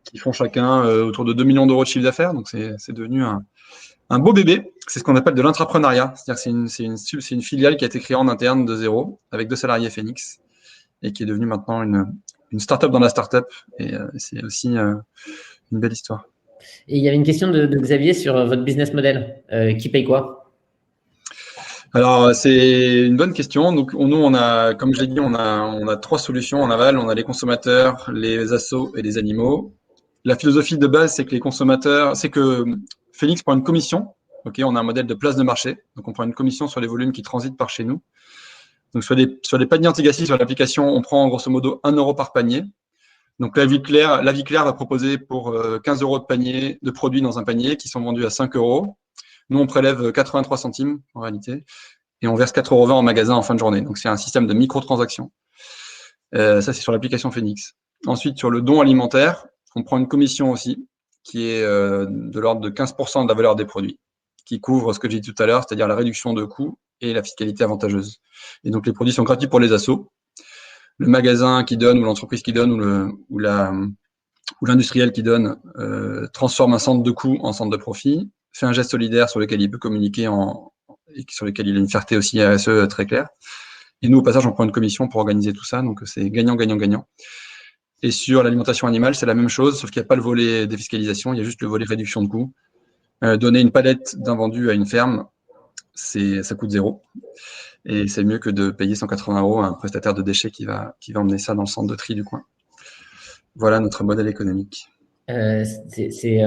qui font chacun autour de 2 millions d'euros de chiffre d'affaires. Donc, c'est devenu un beau bébé. C'est ce qu'on appelle de l'intrapreneuriat. C'est-à-dire que c'est une filiale qui a été créée en interne de 0 avec 2 salariés Phoenix et qui est devenue maintenant une start-up dans la start-up. Et c'est aussi une belle histoire.
Et il y avait une question de Xavier sur votre business model. Qui paye quoi?
Alors, c'est une bonne question. Donc, nous, comme je l'ai dit, on a 3 solutions en aval. On a les consommateurs, les assos et les animaux. La philosophie de base, c'est que Phoenix prend une commission. Okay, on a un modèle de place de marché. Donc, on prend une commission sur les volumes qui transitent par chez nous. Donc, sur les paniers anti-gaspi sur l'application, on prend grosso modo 1 euro par panier. Donc, la vie claire va proposer pour 15 euros de panier, de produits dans un panier qui sont vendus à 5 euros. Nous, on prélève 83 centimes en réalité et on verse 4,20 euros en magasin en fin de journée. Donc, c'est un système de microtransactions. Ça, c'est sur l'application Phoenix. Ensuite, sur le don alimentaire, on prend une commission aussi qui est de l'ordre de 15% de la valeur des produits, qui couvre ce que j'ai dit tout à l'heure, c'est-à-dire la réduction de coûts et la fiscalité avantageuse. Et donc, les produits sont gratuits pour les assos. Le magasin qui donne ou l'entreprise qui donne ou l'industriel qui donne transforme un centre de coût en centre de profit, fait un geste solidaire sur lequel il peut communiquer et sur lequel il a une fierté aussi RSE très claire. Et nous, au passage, on prend une commission pour organiser tout ça, donc c'est gagnant, gagnant, gagnant. Et sur l'alimentation animale, c'est la même chose, sauf qu'il n'y a pas le volet défiscalisation, il y a juste le volet réduction de coûts. Donner une palette d'invendus à une ferme, ça coûte 0. Et c'est mieux que de payer 180 euros à un prestataire de déchets qui va emmener ça dans le centre de tri du coin. Voilà notre modèle économique.
C'est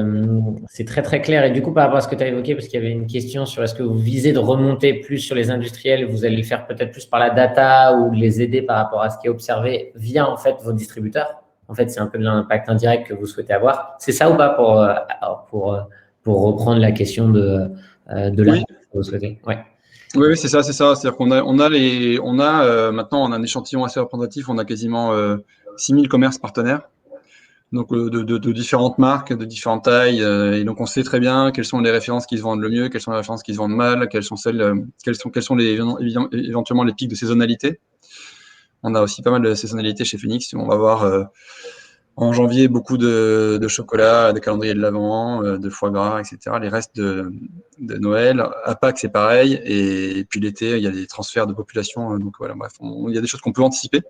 très très clair. Et du coup, par rapport à ce que tu as évoqué, parce qu'il y avait une question sur est-ce que vous visez de remonter plus sur les industriels, vous allez le faire peut-être plus par la data ou de les aider par rapport à ce qui est observé via en fait vos distributeurs. En fait, c'est un peu de l'impact indirect que vous souhaitez avoir. C'est ça ou pas pour reprendre la question de
Oui,
l'impact que vous souhaitez? Ouais.
oui, c'est ça, c'est ça. C'est-à-dire on a maintenant on a un échantillon assez représentatif. On a quasiment 6000 commerces partenaires. Donc de différentes marques, de différentes tailles, et donc on sait très bien quelles sont les références qui se vendent le mieux, quelles sont les références qui se vendent mal, quels sont éventuellement les pics de saisonnalité. On a aussi pas mal de saisonnalité chez Phoenix. On va voir en janvier beaucoup de chocolat, de calendrier de l'Avent, de foie gras, etc. Les restes de Noël. À Pâques, c'est pareil. Et puis l'été, il y a des transferts de population. Donc voilà, bref, il y a des choses qu'on peut anticiper.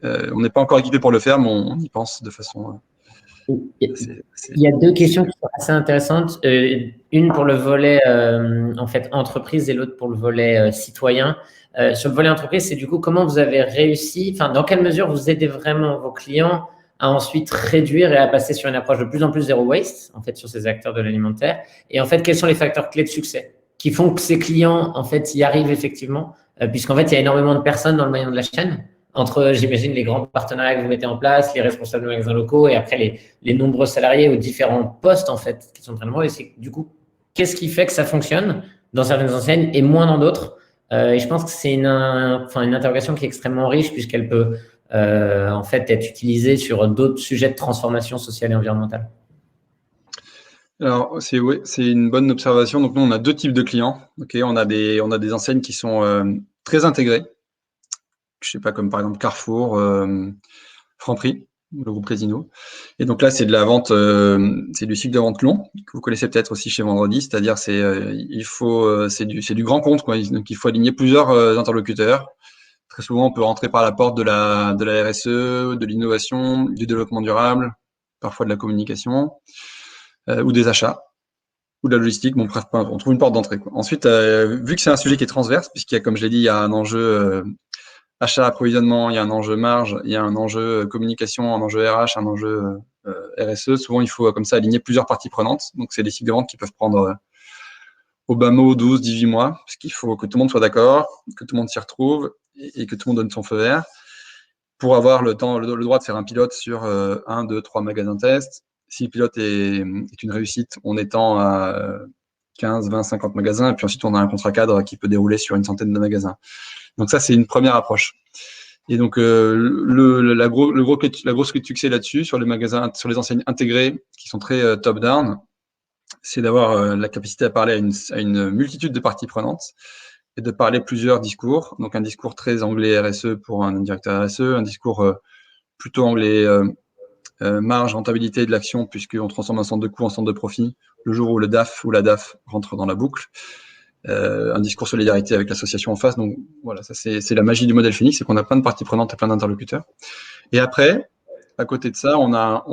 On n'est pas encore équipé pour le faire, mais on y pense de façon
Il y a deux questions qui sont assez intéressantes. Une pour le volet en fait entreprise et l'autre pour le volet citoyen. Sur le volet entreprise, c'est du coup comment vous avez réussi, enfin dans quelle mesure vous aidez vraiment vos clients à ensuite réduire et à passer sur une approche de plus en plus zéro waste en fait sur ces acteurs de l'alimentaire. Et en fait, quels sont les facteurs clés de succès qui font que ces clients en fait y arrivent effectivement, puisqu'en fait il y a énormément de personnes dans le maillon de la chaîne entre, j'imagine, les grands partenariats que vous mettez en place, les responsables de magasins locaux et après les nombreux salariés aux différents postes, en fait, qui sont très nombreux. Et c'est du coup, qu'est-ce qui fait que ça fonctionne dans certaines enseignes et moins dans d'autres? Et je pense que c'est une interrogation qui est extrêmement riche puisqu'elle peut, en fait, être utilisée sur d'autres sujets de transformation sociale et environnementale.
Alors, c'est une bonne observation. Donc, nous, on a deux types de clients. Ok, on a des enseignes qui sont très intégrées. Je sais pas, comme par exemple Carrefour, Franprix, le groupe Casino. Et donc là, c'est de la vente, c'est du cycle de vente long que vous connaissez peut-être aussi chez Vendredi. C'est-à-dire, c'est du grand compte, quoi. Donc, il faut aligner plusieurs interlocuteurs. Très souvent, on peut rentrer par la porte de la RSE, de l'innovation, du développement durable, parfois de la communication, ou des achats, ou de la logistique. Bon, bref, on trouve une porte d'entrée, quoi. Ensuite, vu que c'est un sujet qui est transverse, puisqu'il y a, comme je l'ai dit, il y a un enjeu achat, approvisionnement, il y a un enjeu marge, il y a un enjeu communication, un enjeu RH, un enjeu RSE. Souvent, il faut comme ça aligner plusieurs parties prenantes. Donc, c'est des cycles de vente qui peuvent prendre au bas mot 12, 18 mois, parce qu'il faut que tout le monde soit d'accord, que tout le monde s'y retrouve et que tout le monde donne son feu vert pour avoir le droit de faire un pilote sur 1, 2, 3 magasins test. Si le pilote est une réussite, on étend à 15, 20, 50 magasins, et puis ensuite on a un contrat cadre qui peut dérouler sur une centaine de magasins. Donc ça, c'est une première approche. Et donc la grosse clé de succès là-dessus, sur les magasins, sur les enseignes intégrées qui sont très top-down, c'est d'avoir la capacité à parler à une multitude de parties prenantes et de parler plusieurs discours. Donc un discours très anglais RSE pour un directeur RSE, un discours plutôt anglais marge, rentabilité de l'action, puisqu'on transforme un centre de coût en centre de profit le jour où le DAF ou la DAF rentre dans la boucle. Un discours solidarité avec l'association en face. Donc voilà, ça c'est la magie du modèle Phoenix, c'est qu'on a plein de parties prenantes et plein d'interlocuteurs. Et après, à côté de ça, on a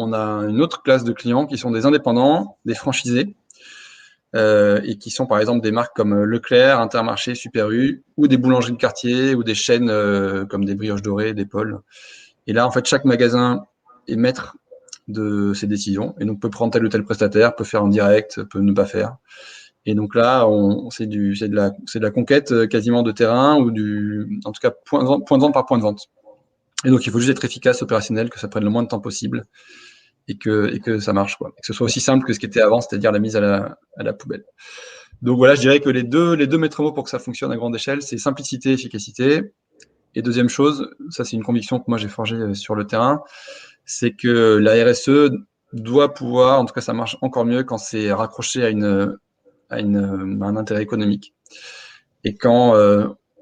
une autre classe de clients qui sont des indépendants, des franchisés, et qui sont par exemple des marques comme Leclerc, Intermarché, Super U, ou des boulangeries de quartier, ou des chaînes comme des Brioches Dorées, des Paul. Et là, en fait, chaque magasin est maître de ses décisions, et donc peut prendre tel ou tel prestataire, peut faire en direct, peut ne pas faire. Et donc là, c'est de la conquête quasiment de terrain, ou en tout cas, point de vente par point de vente. Et donc, il faut juste être efficace, opérationnel, que ça prenne le moins de temps possible, et que ça marche, quoi. Et que ce soit aussi simple que ce qui était avant, c'est-à-dire la mise à la poubelle. Donc voilà, je dirais que les deux maîtres mots pour que ça fonctionne à grande échelle, c'est simplicité, efficacité. Et deuxième chose, ça c'est une conviction que moi j'ai forgée sur le terrain, c'est que la RSE doit pouvoir, en tout cas ça marche encore mieux quand c'est raccroché à un intérêt économique. Et quand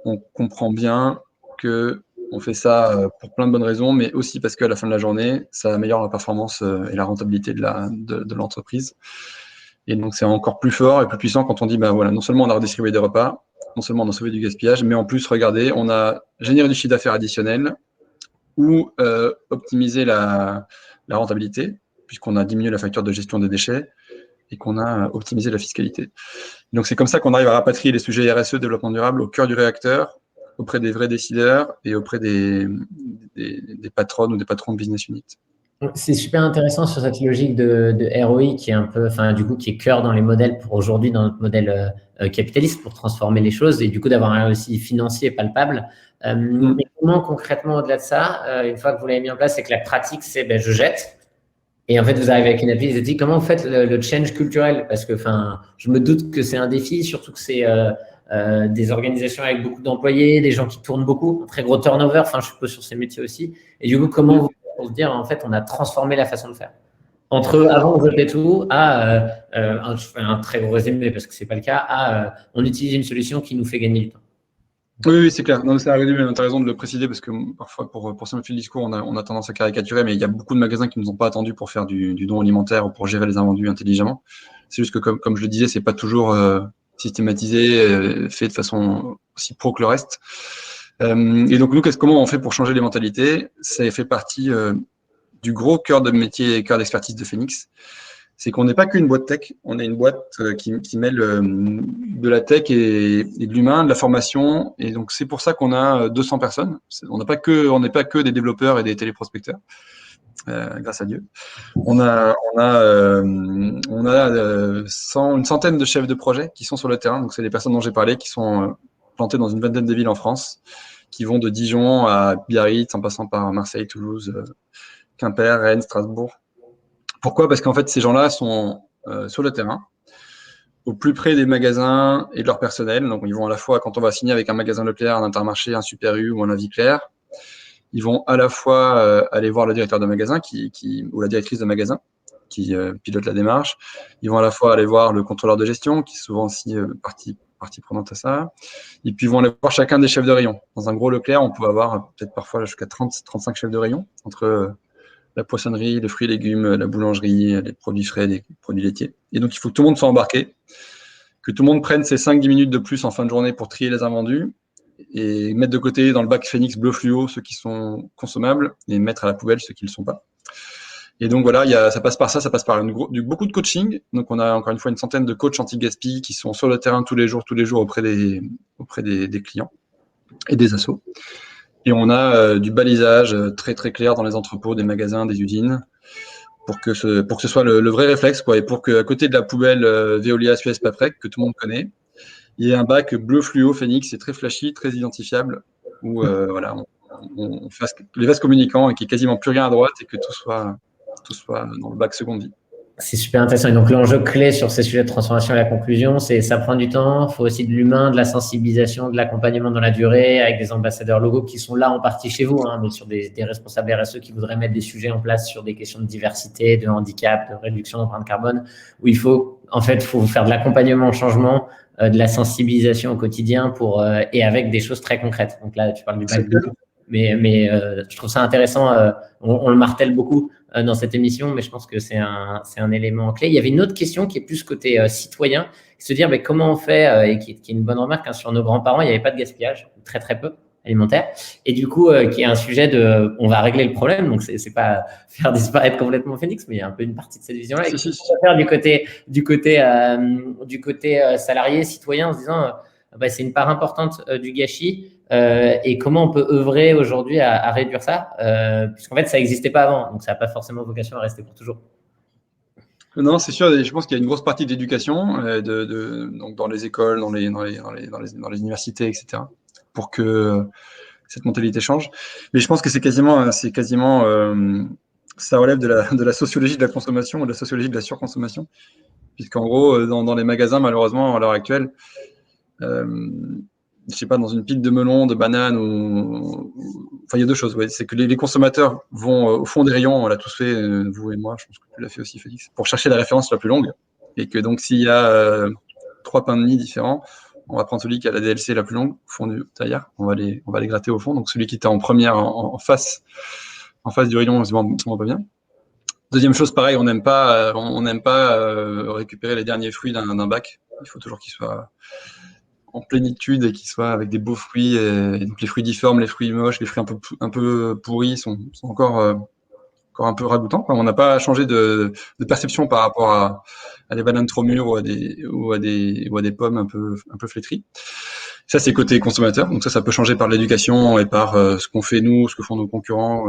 on comprend bien que on fait ça pour plein de bonnes raisons, mais aussi parce qu'à la fin de la journée, ça améliore la performance et la rentabilité de l'entreprise. Et donc, c'est encore plus fort et plus puissant quand on dit, ben voilà, non seulement on a redistribué des repas, non seulement on a sauvé du gaspillage, mais en plus, regardez, on a généré du chiffre d'affaires additionnel ou optimisé la rentabilité, puisqu'on a diminué la facture de gestion des déchets et qu'on a optimisé la fiscalité. Donc, c'est comme ça qu'on arrive à rapatrier les sujets RSE, développement durable, au cœur du réacteur, auprès des vrais décideurs et auprès des patronnes ou des patrons de business unit.
C'est super intéressant sur cette logique de ROI qui est un peu, enfin, du coup, qui est cœur dans les modèles pour aujourd'hui, dans notre modèle capitaliste pour transformer les choses et du coup d'avoir un aussi financier palpable.
Mm.
Mais comment concrètement, au-delà de ça, une fois que vous l'avez mis en place, c'est que la pratique, c'est ben, je jette. Et en fait, vous arrivez avec une appli, vous dites comment vous faites le change culturel? Parce que, enfin, je me doute que c'est un défi, surtout que c'est des organisations avec beaucoup d'employés, des gens qui tournent beaucoup, un très gros turnover, enfin, je suppose sur ces métiers aussi. Et du coup, comment vous
Mm.
faites pour se dire, en fait, on a transformé la façon de faire? Entre avant, on jetait tout, à, je fais un très gros résumé parce que c'est pas le cas, à on utilise une solution qui nous fait gagner du temps.
Oui, oui, c'est clair. Non, mais c'est un résumé, mais tu as raison de le préciser parce que parfois, pour simplifier le discours, on a tendance à caricaturer, mais il y a beaucoup de magasins qui ne nous ont pas attendus pour faire du don alimentaire ou pour gérer les invendus intelligemment. C'est juste que, comme je le disais, c'est pas toujours systématisé, fait de façon aussi pro que le reste. Et donc, nous, comment on fait pour changer les mentalités? Ça fait partie du gros cœur de métier et cœur d'expertise de Phoenix. C'est qu'on n'est pas qu'une boîte tech, on est une boîte qui mêle de la tech et de l'humain, de la formation, et donc c'est pour ça qu'on a 200 personnes. On n'est pas que des développeurs et des téléprospecteurs, grâce à Dieu. On a une centaine de chefs de projet qui sont sur le terrain, donc c'est les personnes dont j'ai parlé qui sont plantées dans une vingtaine de villes en France, qui vont de Dijon à Biarritz, en passant par Marseille, Toulouse, Quimper, Rennes, Strasbourg. Pourquoi? Parce qu'en fait, ces gens-là sont sur le terrain, au plus près des magasins et de leur personnel. Donc, ils vont à la fois, quand on va signer avec un magasin Leclerc, un Intermarché, un Super U ou un La Vie Claire, ils vont à la fois aller voir le directeur de magasin ou la directrice de magasin qui pilote la démarche. Ils vont à la fois aller voir le contrôleur de gestion, qui est souvent aussi partie prenante à ça. Et puis, ils vont aller voir chacun des chefs de rayon. Dans un gros Leclerc, on peut avoir peut-être parfois jusqu'à 30-35 chefs de rayon entre la poissonnerie, les fruits et légumes, la boulangerie, les produits frais, les produits laitiers. Et donc, il faut que tout le monde soit embarqué, que tout le monde prenne ses 5-10 minutes de plus en fin de journée pour trier les invendus et mettre de côté dans le bac Phoenix bleu fluo ceux qui sont consommables et mettre à la poubelle ceux qui ne le sont pas. Et donc voilà, ça passe par ça, ça passe par beaucoup de coaching. Donc on a encore une fois une centaine de coachs anti-gaspi qui sont sur le terrain tous les jours auprès des clients et des assos. Et on a du balisage très très clair dans les entrepôts, des magasins, des usines, pour que ce soit le vrai réflexe, quoi, et pour qu'à côté de la poubelle Veolia Suez Paprec, que tout le monde connaît, il y ait un bac bleu fluo Phoenix, c'est très flashy, très identifiable, où voilà, on fasse les vases communicants et qu'il n'y ait quasiment plus rien à droite et que tout soit dans le bac seconde vie.
C'est super intéressant. Et donc, l'enjeu clé sur ces sujets de transformation et la conclusion, c'est ça prend du temps, il faut aussi de l'humain, de la sensibilisation, de l'accompagnement dans la durée, avec des ambassadeurs locaux qui sont là en partie chez vous, hein, mais sur des responsables RSE qui voudraient mettre des sujets en place sur des questions de diversité, de handicap, de réduction d'empreinte carbone, où il faut, en fait, faut faire de l'accompagnement au changement, de la sensibilisation au quotidien et avec des choses très concrètes. Donc là, tu parles du bac bleu, mais je trouve ça intéressant. On le martèle beaucoup dans cette émission, mais je pense que c'est un élément clé. Il y avait une autre question qui est plus côté citoyen, se dire mais comment on fait, et qui est une bonne remarque, hein, sur nos grands-parents, il n'y avait pas de gaspillage, très très peu alimentaire, et du coup, qui est un sujet de, on va régler le problème, donc c'est pas faire disparaître complètement Phoenix, mais il y a un peu une partie de cette vision-là, et qu'on va faire du côté salarié, citoyen, en se disant, bah, c'est une part importante du gâchis, et comment on peut œuvrer aujourd'hui à réduire ça, puisqu'en fait, ça n'existait pas avant, donc ça n'a pas forcément vocation à rester pour toujours.
Non, c'est sûr. Je pense qu'il y a une grosse partie d'éducation, donc dans les écoles, dans les universités, etc., pour que cette mentalité change. Mais je pense que ça relève de la sociologie de la consommation ou de la sociologie de la surconsommation, puisqu'en gros, dans les magasins, malheureusement, à l'heure actuelle, je sais pas, dans une pile de melons, de bananes, enfin, il y a deux choses. Ouais. C'est que les consommateurs vont au fond des rayons, on l'a tous fait, vous et moi, je pense que tu l'as fait aussi, Félix, pour chercher la référence la plus longue. Et que donc, s'il y a 3 pains de mie différents, on va prendre celui qui a la DLC la plus longue, au fond du tailleur. On va les gratter au fond. Donc, celui qui était en première, en face du rayon, c'est vraiment pas bien. Deuxième chose, pareil, on n'aime pas récupérer les derniers fruits d'un bac. Il faut toujours qu'il soit en plénitude et qui soit avec des beaux fruits. Et donc les fruits difformes, les fruits moches, les fruits un peu pourris sont encore un peu ragoûtants, quoi. On n'a pas changé de perception par rapport à des bananes trop mûres ou à des pommes un peu flétries. Ça, c'est côté consommateur. Donc ça peut changer par l'éducation et par ce qu'on fait nous, ce que font nos concurrents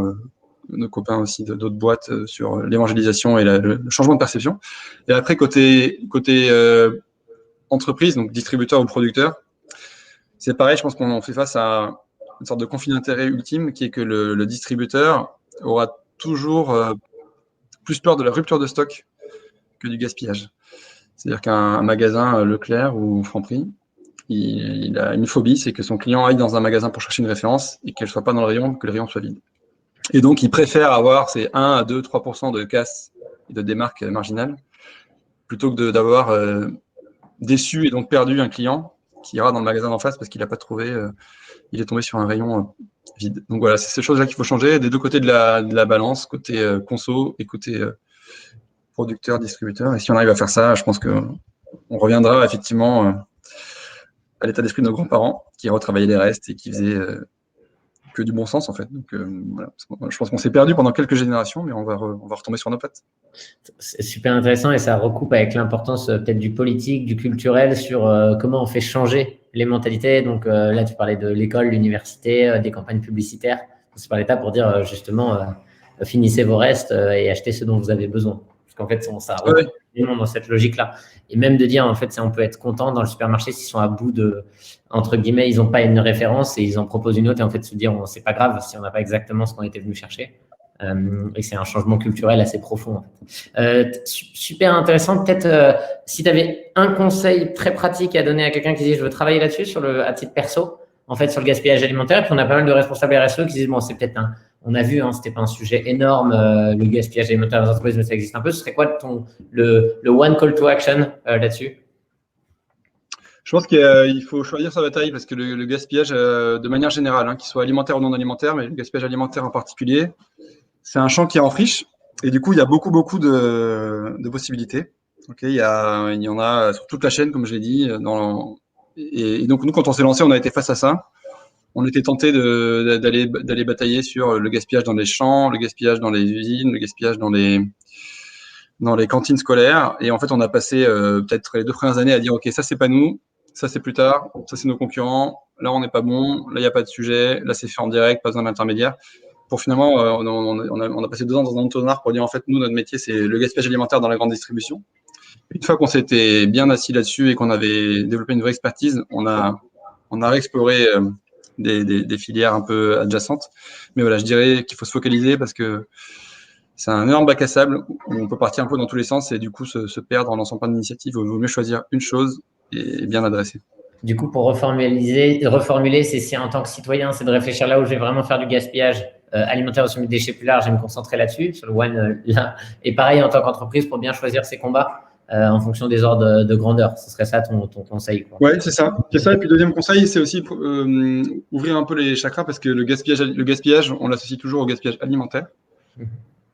nos copains aussi d'autres boîtes sur l'évangélisation et le changement de perception. Et après, côté entreprise, donc distributeur ou producteur, c'est pareil, je pense qu'on fait face à une sorte de conflit d'intérêt ultime qui est que le distributeur aura toujours plus peur de la rupture de stock que du gaspillage. C'est-à-dire qu'un magasin Leclerc ou Franprix, il a une phobie, c'est que son client aille dans un magasin pour chercher une référence et qu'elle ne soit pas dans le rayon, que le rayon soit vide. Et donc, il préfère avoir ces 1 à 2, 3% de casse et de démarque marginale plutôt que d'avoir déçu et donc perdu un client qui ira dans le magasin d'en face parce qu'il n'a pas trouvé, il est tombé sur un rayon vide. Donc voilà, c'est ces choses-là qu'il faut changer des deux côtés de la balance, côté conso et côté producteur, distributeur. Et si on arrive à faire ça, je pense qu'on reviendra effectivement à l'état d'esprit de nos grands-parents qui retravaillaient les restes et qui faisaient que du bon sens en fait. Donc voilà, je pense qu'on s'est perdu pendant quelques générations, mais on va retomber sur nos pattes.
C'est super intéressant et ça recoupe avec l'importance peut-être du politique, du culturel sur comment on fait changer les mentalités. Donc là, tu parlais de l'école, l'université, des campagnes publicitaires. C'est par l'État pour dire justement finissez vos restes et achetez ce dont vous avez besoin. Parce qu'en fait, ça recoupe dans cette logique-là. Et même de dire, en fait, on peut être content dans le supermarché s'ils sont à bout de, entre guillemets, ils n'ont pas une référence et ils en proposent une autre. Et en fait, se dire, c'est pas grave si on n'a pas exactement ce qu'on était venu chercher. Et c'est un changement culturel assez profond. En fait. Super intéressant. Peut-être si tu avais un conseil très pratique à donner à quelqu'un qui dit je veux travailler là-dessus à titre perso, en fait, sur le gaspillage alimentaire. Et puis on a pas mal de responsables RSE qui disent bon, c'est peut-être on a vu, c'était pas un sujet énorme, le gaspillage alimentaire dans les entreprises, mais ça existe un peu. Ce serait quoi le one call to action là-dessus?
Je pense qu'il faut choisir sa bataille parce que le gaspillage, de manière générale, qu'il soit alimentaire ou non alimentaire, mais le gaspillage alimentaire en particulier, c'est un champ qui est en friche et du coup, il y a beaucoup de possibilités. Okay, il y en a sur toute la chaîne, comme je l'ai dit. Et donc, nous, quand on s'est lancé, on a été face à ça. On était tenté d'aller batailler sur le gaspillage dans les champs, le gaspillage dans les usines, le gaspillage dans les cantines scolaires. Et en fait, on a passé peut-être les 2 premières années à dire, OK, ça, c'est pas nous, ça, c'est plus tard, ça, c'est nos concurrents, là, on n'est pas bon, là, il n'y a pas de sujet, là, c'est fait en direct, pas besoin d'intermédiaire. Pour finalement, on a passé 2 ans dans un entonnoir pour dire, en fait, nous, notre métier, c'est le gaspillage alimentaire dans la grande distribution. Une fois qu'on s'était bien assis là-dessus et qu'on avait développé une vraie expertise, on a réexploré des filières un peu adjacentes. Mais voilà, je dirais qu'il faut se focaliser parce que c'est un énorme bac à sable où on peut partir un peu dans tous les sens et du coup se perdre dans son plan d'initiative. Il vaut mieux choisir une chose et bien l'adresser.
Du coup, pour reformuler, c'est si en tant que citoyen, c'est de réfléchir là où je vais vraiment faire du gaspillage alimentaire ou sur mes déchets plus larges et me concentrer là-dessus, sur le one là. Et pareil, en tant qu'entreprise, pour bien choisir ses combats en fonction des ordres de grandeur. Ce serait ça ton conseil, quoi.
Ouais, c'est ça. Et puis, deuxième conseil, c'est aussi ouvrir un peu les chakras parce que le gaspillage, on l'associe toujours au gaspillage alimentaire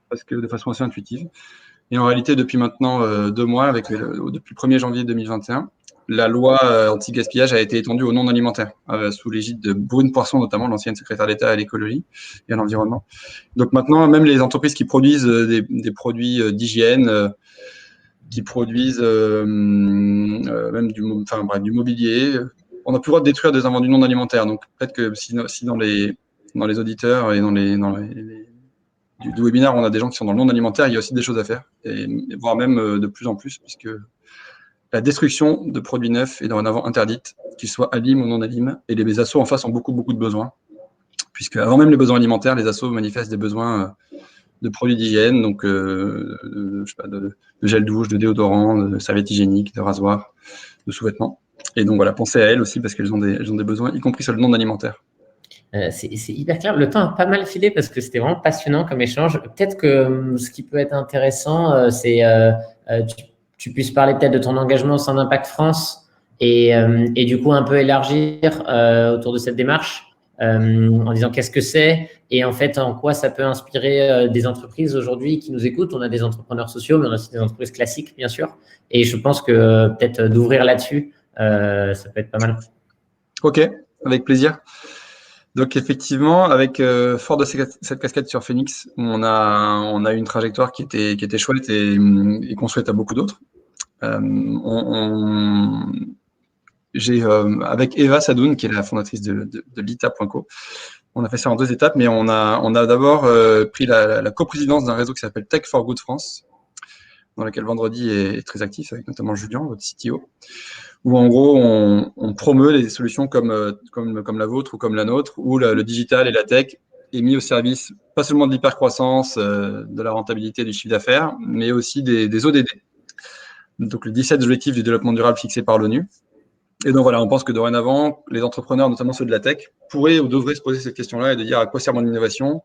parce que de façon assez intuitive. Et en réalité, depuis maintenant 2 mois, depuis le 1er janvier 2021, la loi anti-gaspillage a été étendue au non alimentaire, sous l'égide de Brune Poisson, notamment l'ancienne secrétaire d'État à l'écologie et à l'environnement. Donc maintenant, même les entreprises qui produisent des produits d'hygiène, qui produisent même du mobilier, on n'a plus le droit de détruire des invendus non alimentaires. Donc peut-être que si dans les auditeurs et du webinaire, on a des gens qui sont dans le non alimentaire, il y a aussi des choses à faire, et voire même de plus en plus, puisque la destruction de produits neufs est dorénavant interdite, qu'ils soient alimes ou non alimes, et les assos en face ont beaucoup de besoins, puisque avant même les besoins alimentaires, les assos manifestent des besoins de produits d'hygiène, donc de gel douche, de déodorant, de serviettes hygiéniques, de rasoirs, de sous-vêtements. Et donc voilà, pensez à elles aussi parce qu'elles ont des besoins, y compris sur le non alimentaire.
C'est hyper clair. Le temps a pas mal filé parce que c'était vraiment passionnant comme échange. Peut-être que ce qui peut être intéressant, c'est tu puisses parler peut-être de ton engagement au sein d'Impact France et du coup un peu élargir autour de cette démarche en disant qu'est-ce que c'est et en fait en quoi ça peut inspirer des entreprises aujourd'hui qui nous écoutent. On a des entrepreneurs sociaux, mais on a aussi des entreprises classiques, bien sûr. Et je pense que peut-être d'ouvrir là-dessus, ça peut être pas mal.
Ok, avec plaisir. Donc effectivement, avec fort de cette casquette sur Phoenix, on a eu une trajectoire qui était chouette et qu'on souhaite à beaucoup d'autres. J'ai avec Eva Sadoun, qui est la fondatrice de Lita.co, On a fait ça en 2 étapes, mais on a d'abord pris la coprésidence d'un réseau qui s'appelle Tech for Good France, dans lequel Vendredi est très actif, avec notamment Julien, votre CTO, où en gros on promeut les solutions comme la vôtre ou comme la nôtre, où le digital et la tech est mis au service pas seulement de l'hypercroissance, de la rentabilité, du chiffre d'affaires, mais aussi des ODD. Donc les 17 objectifs du développement durable fixés par l'ONU. Et donc voilà, on pense que dorénavant, les entrepreneurs, notamment ceux de la tech, pourraient ou devraient se poser cette question-là et de dire à quoi sert mon innovation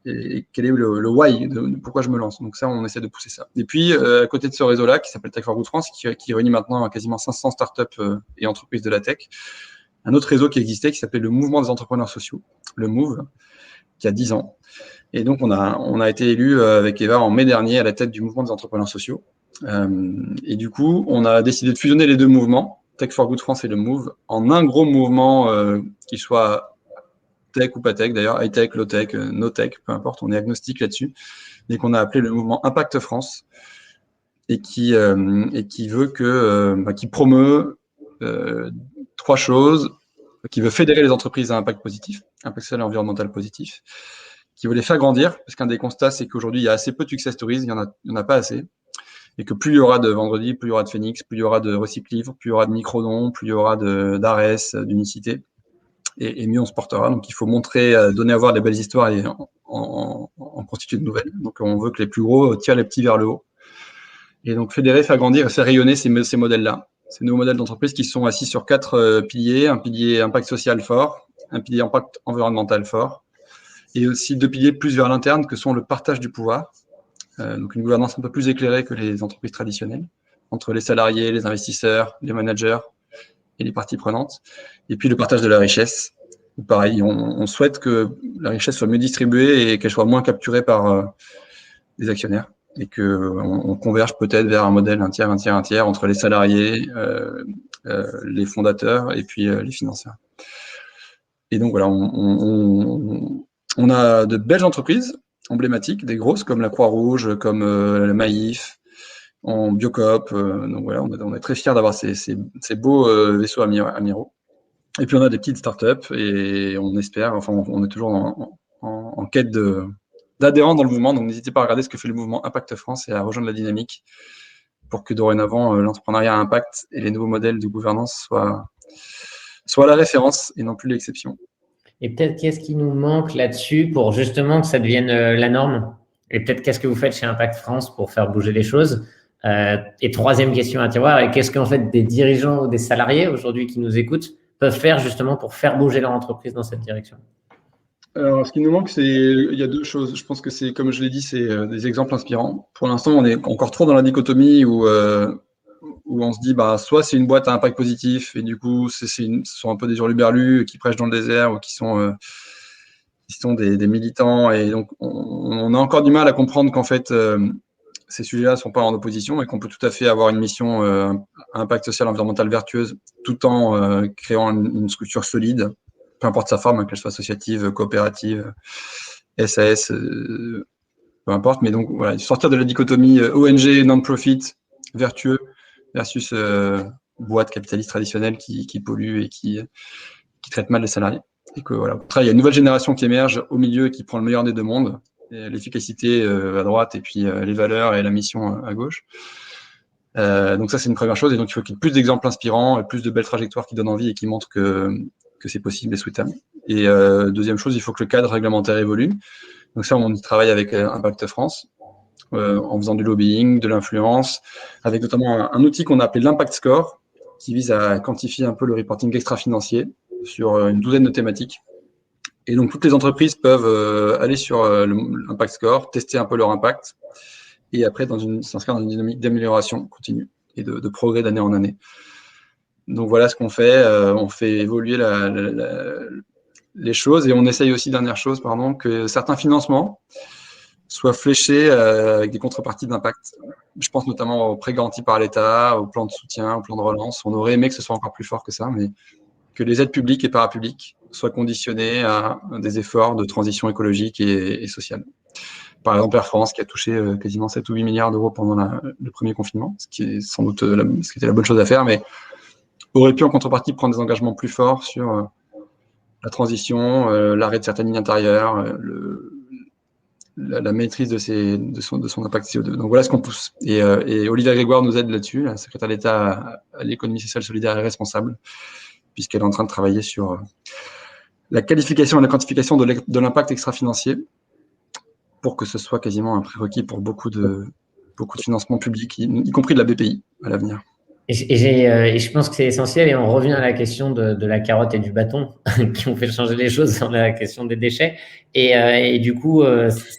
et quel est le why, de pourquoi je me lance. Donc ça, on essaie de pousser ça. Et puis, à côté de ce réseau-là, qui s'appelle Tech for Good France, qui réunit maintenant quasiment 500 startups et entreprises de la tech, un autre réseau qui existait, qui s'appelait le Mouvement des entrepreneurs sociaux, le MOVE, qui a 10 ans. Et donc, on a été élu avec Eva en mai dernier à la tête du Mouvement des entrepreneurs sociaux. Et du coup, on a décidé de fusionner les deux mouvements, Tech for Good France et le Move, en un gros mouvement qui soit tech ou pas tech, d'ailleurs, high-tech, low-tech, no-tech, peu importe, on est agnostique là-dessus, et qu'on a appelé le mouvement Impact France, et qui veut qui promeut 3 choses, qui veut fédérer les entreprises à impact positif, impact social et environnemental positif, qui veut les faire grandir, parce qu'un des constats, c'est qu'aujourd'hui, il y a assez peu de success stories, il y en a pas assez. Et que plus il y aura de Vendredi, plus il y aura de Phoenix, plus il y aura de Recyclivre, plus il y aura de Microdon, plus il y aura d'Ares, d'Unicité, et mieux on se portera. Donc il faut montrer, donner à voir des belles histoires et en constituer de nouvelles. Donc on veut que les plus gros tirent les petits vers le haut. Et donc fédérer, faire grandir et faire rayonner ces modèles-là. Ces nouveaux modèles d'entreprise qui sont assis sur 4 piliers, un pilier impact social fort, un pilier impact environnemental fort, et aussi 2 piliers plus vers l'interne que sont le partage du pouvoir. Donc une gouvernance un peu plus éclairée que les entreprises traditionnelles, entre les salariés, les investisseurs, les managers et les parties prenantes. Et puis le partage de la richesse. Pareil, on souhaite que la richesse soit mieux distribuée et qu'elle soit moins capturée par les actionnaires. Et qu'on converge peut-être vers un modèle un tiers entre les salariés, les fondateurs et puis les financeurs. Et donc voilà, on a de belles entreprises emblématiques, des grosses comme la Croix-Rouge, comme la Maïf, en Biocoop. Donc voilà, on est très fiers d'avoir ces beaux vaisseaux amiraux. Et puis on a des petites startups et on espère, enfin on est toujours en quête d'adhérents dans le mouvement. Donc n'hésitez pas à regarder ce que fait le mouvement Impact France et à rejoindre la dynamique pour que dorénavant l'entrepreneuriat à impact et les nouveaux modèles de gouvernance soient la référence et non plus l'exception.
Et peut-être qu'est-ce qui nous manque là-dessus pour justement que ça devienne la norme? Et peut-être qu'est-ce que vous faites chez Impact France pour faire bouger les choses? Et troisième question à tiroir, et qu'est-ce qu'en fait des dirigeants ou des salariés aujourd'hui qui nous écoutent peuvent faire justement pour faire bouger leur entreprise dans cette direction?
Alors, ce qui nous manque, il y a 2 choses. Je pense que c'est, comme je l'ai dit, c'est des exemples inspirants. Pour l'instant, on est encore trop dans la dichotomie où on se dit, bah, soit c'est une boîte à impact positif, et du coup, ce sont un peu des hurluberlus qui prêchent dans le désert ou qui sont des militants. Et donc, on a encore du mal à comprendre qu'en fait, ces sujets-là ne sont pas en opposition et qu'on peut tout à fait avoir une mission à impact social environnemental vertueuse tout en créant une structure solide, peu importe sa forme, qu'elle soit associative, coopérative, SAS, peu importe. Mais donc, voilà, sortir de la dichotomie ONG, non-profit, vertueux, versus boîte capitaliste traditionnelle qui pollue et qui traite mal les salariés. Et que voilà, il y a une nouvelle génération qui émerge au milieu et qui prend le meilleur des 2 mondes, l'efficacité à droite et puis les valeurs et la mission à gauche. Donc ça, c'est une première chose. Et donc, il faut qu'il y ait plus d'exemples inspirants, et plus de belles trajectoires qui donnent envie et qui montrent que c'est possible et souhaitable. Et deuxième chose, il faut que le cadre réglementaire évolue. Donc ça, on y travaille avec Impact France, en faisant du lobbying, de l'influence, avec notamment un outil qu'on a appelé l'Impact Score, qui vise à quantifier un peu le reporting extra-financier sur une douzaine de thématiques. Et donc, toutes les entreprises peuvent aller sur l'Impact Score, tester un peu leur impact, et après s'inscrire dans une dynamique d'amélioration continue et de progrès d'année en année. Donc voilà ce qu'on fait. On fait évoluer les choses, et on essaye aussi, dernière chose, que certains financements soient fléchés avec des contreparties d'impact. Je pense notamment aux prêts garantis par l'État, au plan de soutien, au plan de relance. On aurait aimé que ce soit encore plus fort que ça, mais que les aides publiques et parapubliques soient conditionnées à des efforts de transition écologique et sociale. Par exemple, Air France, qui a touché quasiment 7 ou 8 milliards d'euros pendant le premier confinement, ce qui est sans doute ce qui était la bonne chose à faire, mais aurait pu en contrepartie prendre des engagements plus forts sur la transition, l'arrêt de certaines lignes intérieures, la maîtrise de son impact CO2. Donc voilà ce qu'on pousse. Et Olivia Grégoire nous aide là-dessus, la secrétaire d'État à l'économie sociale, solidaire et responsable, puisqu'elle est en train de travailler sur la qualification et la quantification de l'impact extra-financier pour que ce soit quasiment un prérequis pour beaucoup de financements publics, y compris de la BPI à l'avenir.
Et je pense que c'est essentiel, et on revient à la question de la carotte et du bâton qui ont fait changer les choses sur la question des déchets. Et du coup,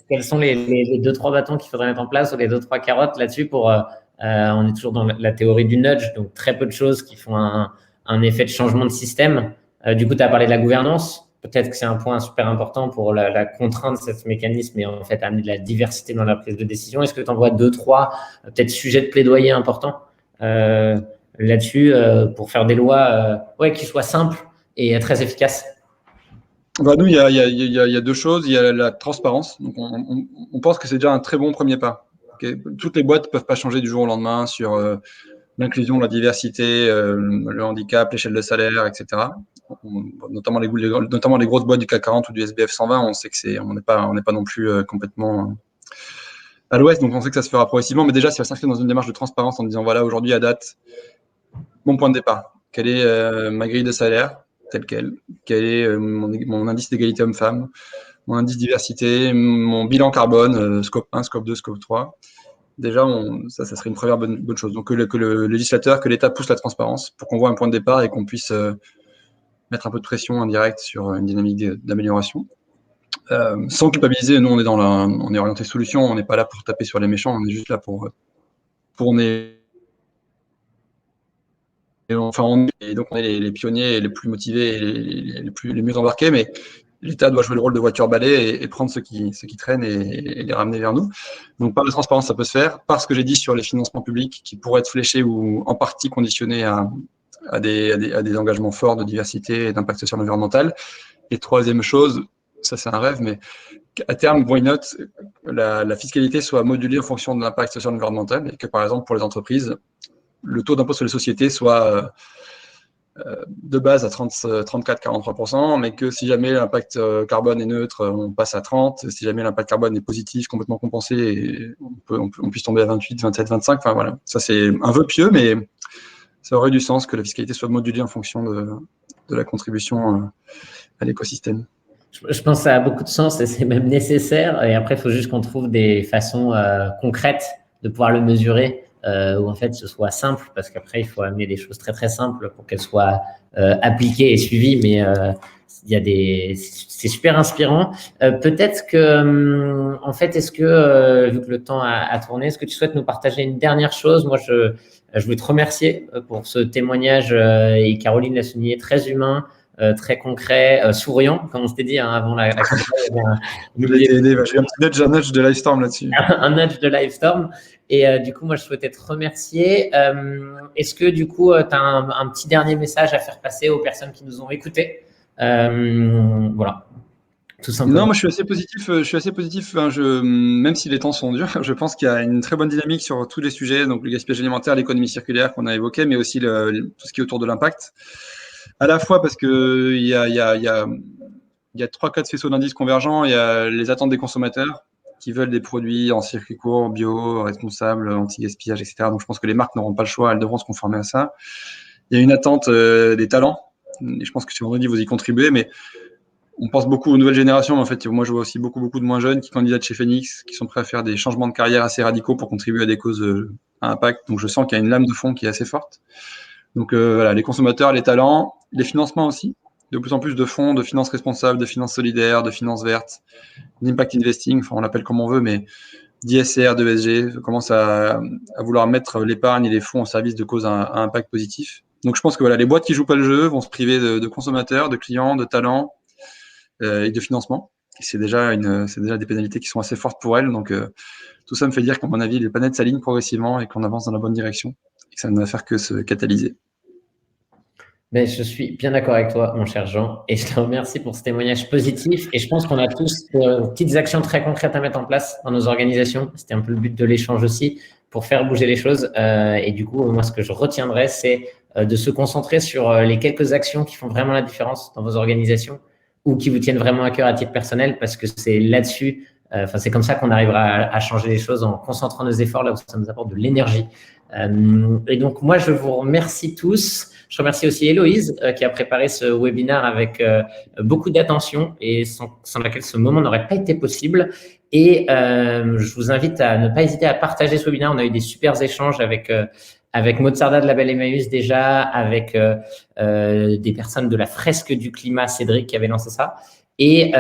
quels sont les 2-3 bâtons qu'il faudrait mettre en place, ou les 2-3 carottes là-dessus on est toujours dans la théorie du nudge, donc très peu de choses qui font un effet de changement de système. Du coup, tu as parlé de la gouvernance. Peut-être que c'est un point super important pour la contrainte de ce mécanisme, et en fait amener de la diversité dans la prise de décision. Est-ce que tu en vois 2-3 peut-être sujets de plaidoyer importants là-dessus pour faire des lois qui soient simples et très efficaces?
Nous, il y a 2 choses. Il y a la transparence. Donc, on pense que c'est déjà un très bon premier pas. Okay. Toutes les boîtes ne peuvent pas changer du jour au lendemain sur l'inclusion, la diversité, le handicap, l'échelle de salaire, etc. Notamment les grosses boîtes du CAC 40 ou du SBF 120, on sait que on n'est pas non plus complètement à l'ouest, donc on sait que ça se fera progressivement. Mais déjà, si on s'inscrit dans une démarche de transparence en disant, voilà, aujourd'hui à date, mon point de départ, quelle est ma grille de salaire telle quelle, quel est mon indice d'égalité homme-femme, mon indice diversité, mon bilan carbone, scope 1, scope 2, scope 3. Déjà, ça serait une première bonne chose. Donc, que le législateur, que l'État pousse la transparence pour qu'on voit un point de départ et qu'on puisse mettre un peu de pression indirecte sur une dynamique d'amélioration. Sans culpabiliser, nous, on est orienté solution, on n'est pas là pour taper sur les méchants, on est juste là pour et donc on est les pionniers les plus motivés et les mieux embarqués, mais l'État doit jouer le rôle de voiture-balai et prendre ceux qui traînent et les ramener vers nous. Donc, par la transparence, ça peut se faire. Par ce que j'ai dit sur les financements publics qui pourraient être fléchés ou en partie conditionnés à des engagements forts de diversité et d'impact social et environnemental. Et troisième chose, ça c'est un rêve, mais à terme, why not, la fiscalité soit modulée en fonction de l'impact social et environnemental, et que par exemple pour les entreprises, le taux d'impôt sur les sociétés soit de base à 34-43%, mais que si jamais l'impact carbone est neutre, on passe à 30%. Si jamais l'impact carbone est positif, complètement compensé, on puisse tomber à 28, 27, 25%. Enfin voilà, ça c'est un vœu pieux, mais ça aurait du sens que la fiscalité soit modulée en fonction de la contribution à l'écosystème.
Je pense que ça a beaucoup de sens et c'est même nécessaire. Et après, il faut juste qu'on trouve des façons concrètes de pouvoir le mesurer, où en fait ce soit simple, parce qu'après il faut amener des choses très très simples pour qu'elles soient appliquées et suivies. Mais c'est super inspirant. Peut-être que, en fait, est-ce que vu que le temps a tourné, est-ce que tu souhaites nous partager une dernière chose? Moi, je voulais te remercier pour ce témoignage, et Caroline l'a souligné, très humain. Très concret, souriant, comme on s'était dit avant la campagne.
J'ai un nudge de Livestorm là-dessus.
Un nudge de Livestorm. Et du coup, moi, je souhaitais te remercier. Est-ce que du coup, tu as un petit dernier message à faire passer aux personnes qui nous ont écoutés? Voilà. Tout simplement.
Non, moi je suis assez positif. Même si les temps sont durs, je pense qu'il y a une très bonne dynamique sur tous les sujets, donc le gaspillage alimentaire, l'économie circulaire qu'on a évoqué, mais aussi tout ce qui est autour de l'impact. À la fois parce que il y a 3-4 faisceaux d'indices convergents. Il y a les attentes des consommateurs qui veulent des produits en circuit court, bio, responsables, anti-gaspillage, etc. Donc je pense que les marques n'auront pas le choix, elles devront se conformer à ça. Il y a une attente des talents, et je pense que sur vendredi vous y contribuez, mais on pense beaucoup aux nouvelles générations. En fait, moi je vois aussi beaucoup de moins jeunes qui candidatent chez Phoenix, qui sont prêts à faire des changements de carrière assez radicaux pour contribuer à des causes à impact. Donc je sens qu'il y a une lame de fond qui est assez forte. Donc voilà, les consommateurs, les talents, les financements aussi. De plus en plus de fonds, de finances responsables, de finances solidaires, de finances vertes, d'impact investing, enfin on l'appelle comme on veut, mais d'ISR, d'ESG, commence à vouloir mettre l'épargne et les fonds au service de causes à impact positif. Donc je pense que voilà, les boîtes qui jouent pas le jeu vont se priver de consommateurs, de clients, de talents et de financement. Et c'est déjà des pénalités qui sont assez fortes pour elles. Donc tout ça me fait dire qu'à mon avis, les planètes s'alignent progressivement et qu'on avance dans la bonne direction et que ça ne va faire que se catalyser.
Mais je suis bien d'accord avec toi, mon cher Jean, et je te remercie pour ce témoignage positif. Et je pense qu'on a tous petites actions très concrètes à mettre en place dans nos organisations. C'était un peu le but de l'échange aussi, pour faire bouger les choses. Et du coup, moi, ce que je retiendrai, c'est de se concentrer sur les quelques actions qui font vraiment la différence dans vos organisations. ou qui vous tiennent vraiment à cœur à titre personnel, parce que c'est là-dessus, c'est comme ça qu'on arrivera à changer les choses en concentrant nos efforts là où ça nous apporte de l'énergie. Et donc, moi, je vous remercie tous. Je remercie aussi Héloïse qui a préparé ce webinaire avec beaucoup d'attention et sans laquelle ce moment n'aurait pas été possible. Et je vous invite à ne pas hésiter à partager ce webinaire. On a eu des super échanges avec Maud Sarda de Label Emmaüs déjà, avec des personnes de la fresque du climat, Cédric, qui avait lancé ça. Et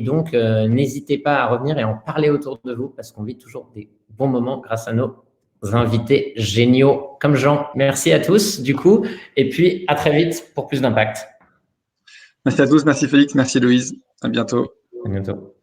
donc, n'hésitez pas à revenir et en parler autour de vous parce qu'on vit toujours des bons moments grâce à nos invités géniaux comme Jean. Merci à tous, du coup, et puis à très vite pour plus d'impact.
Merci à tous, merci Félix, merci Louise. À bientôt.
À bientôt.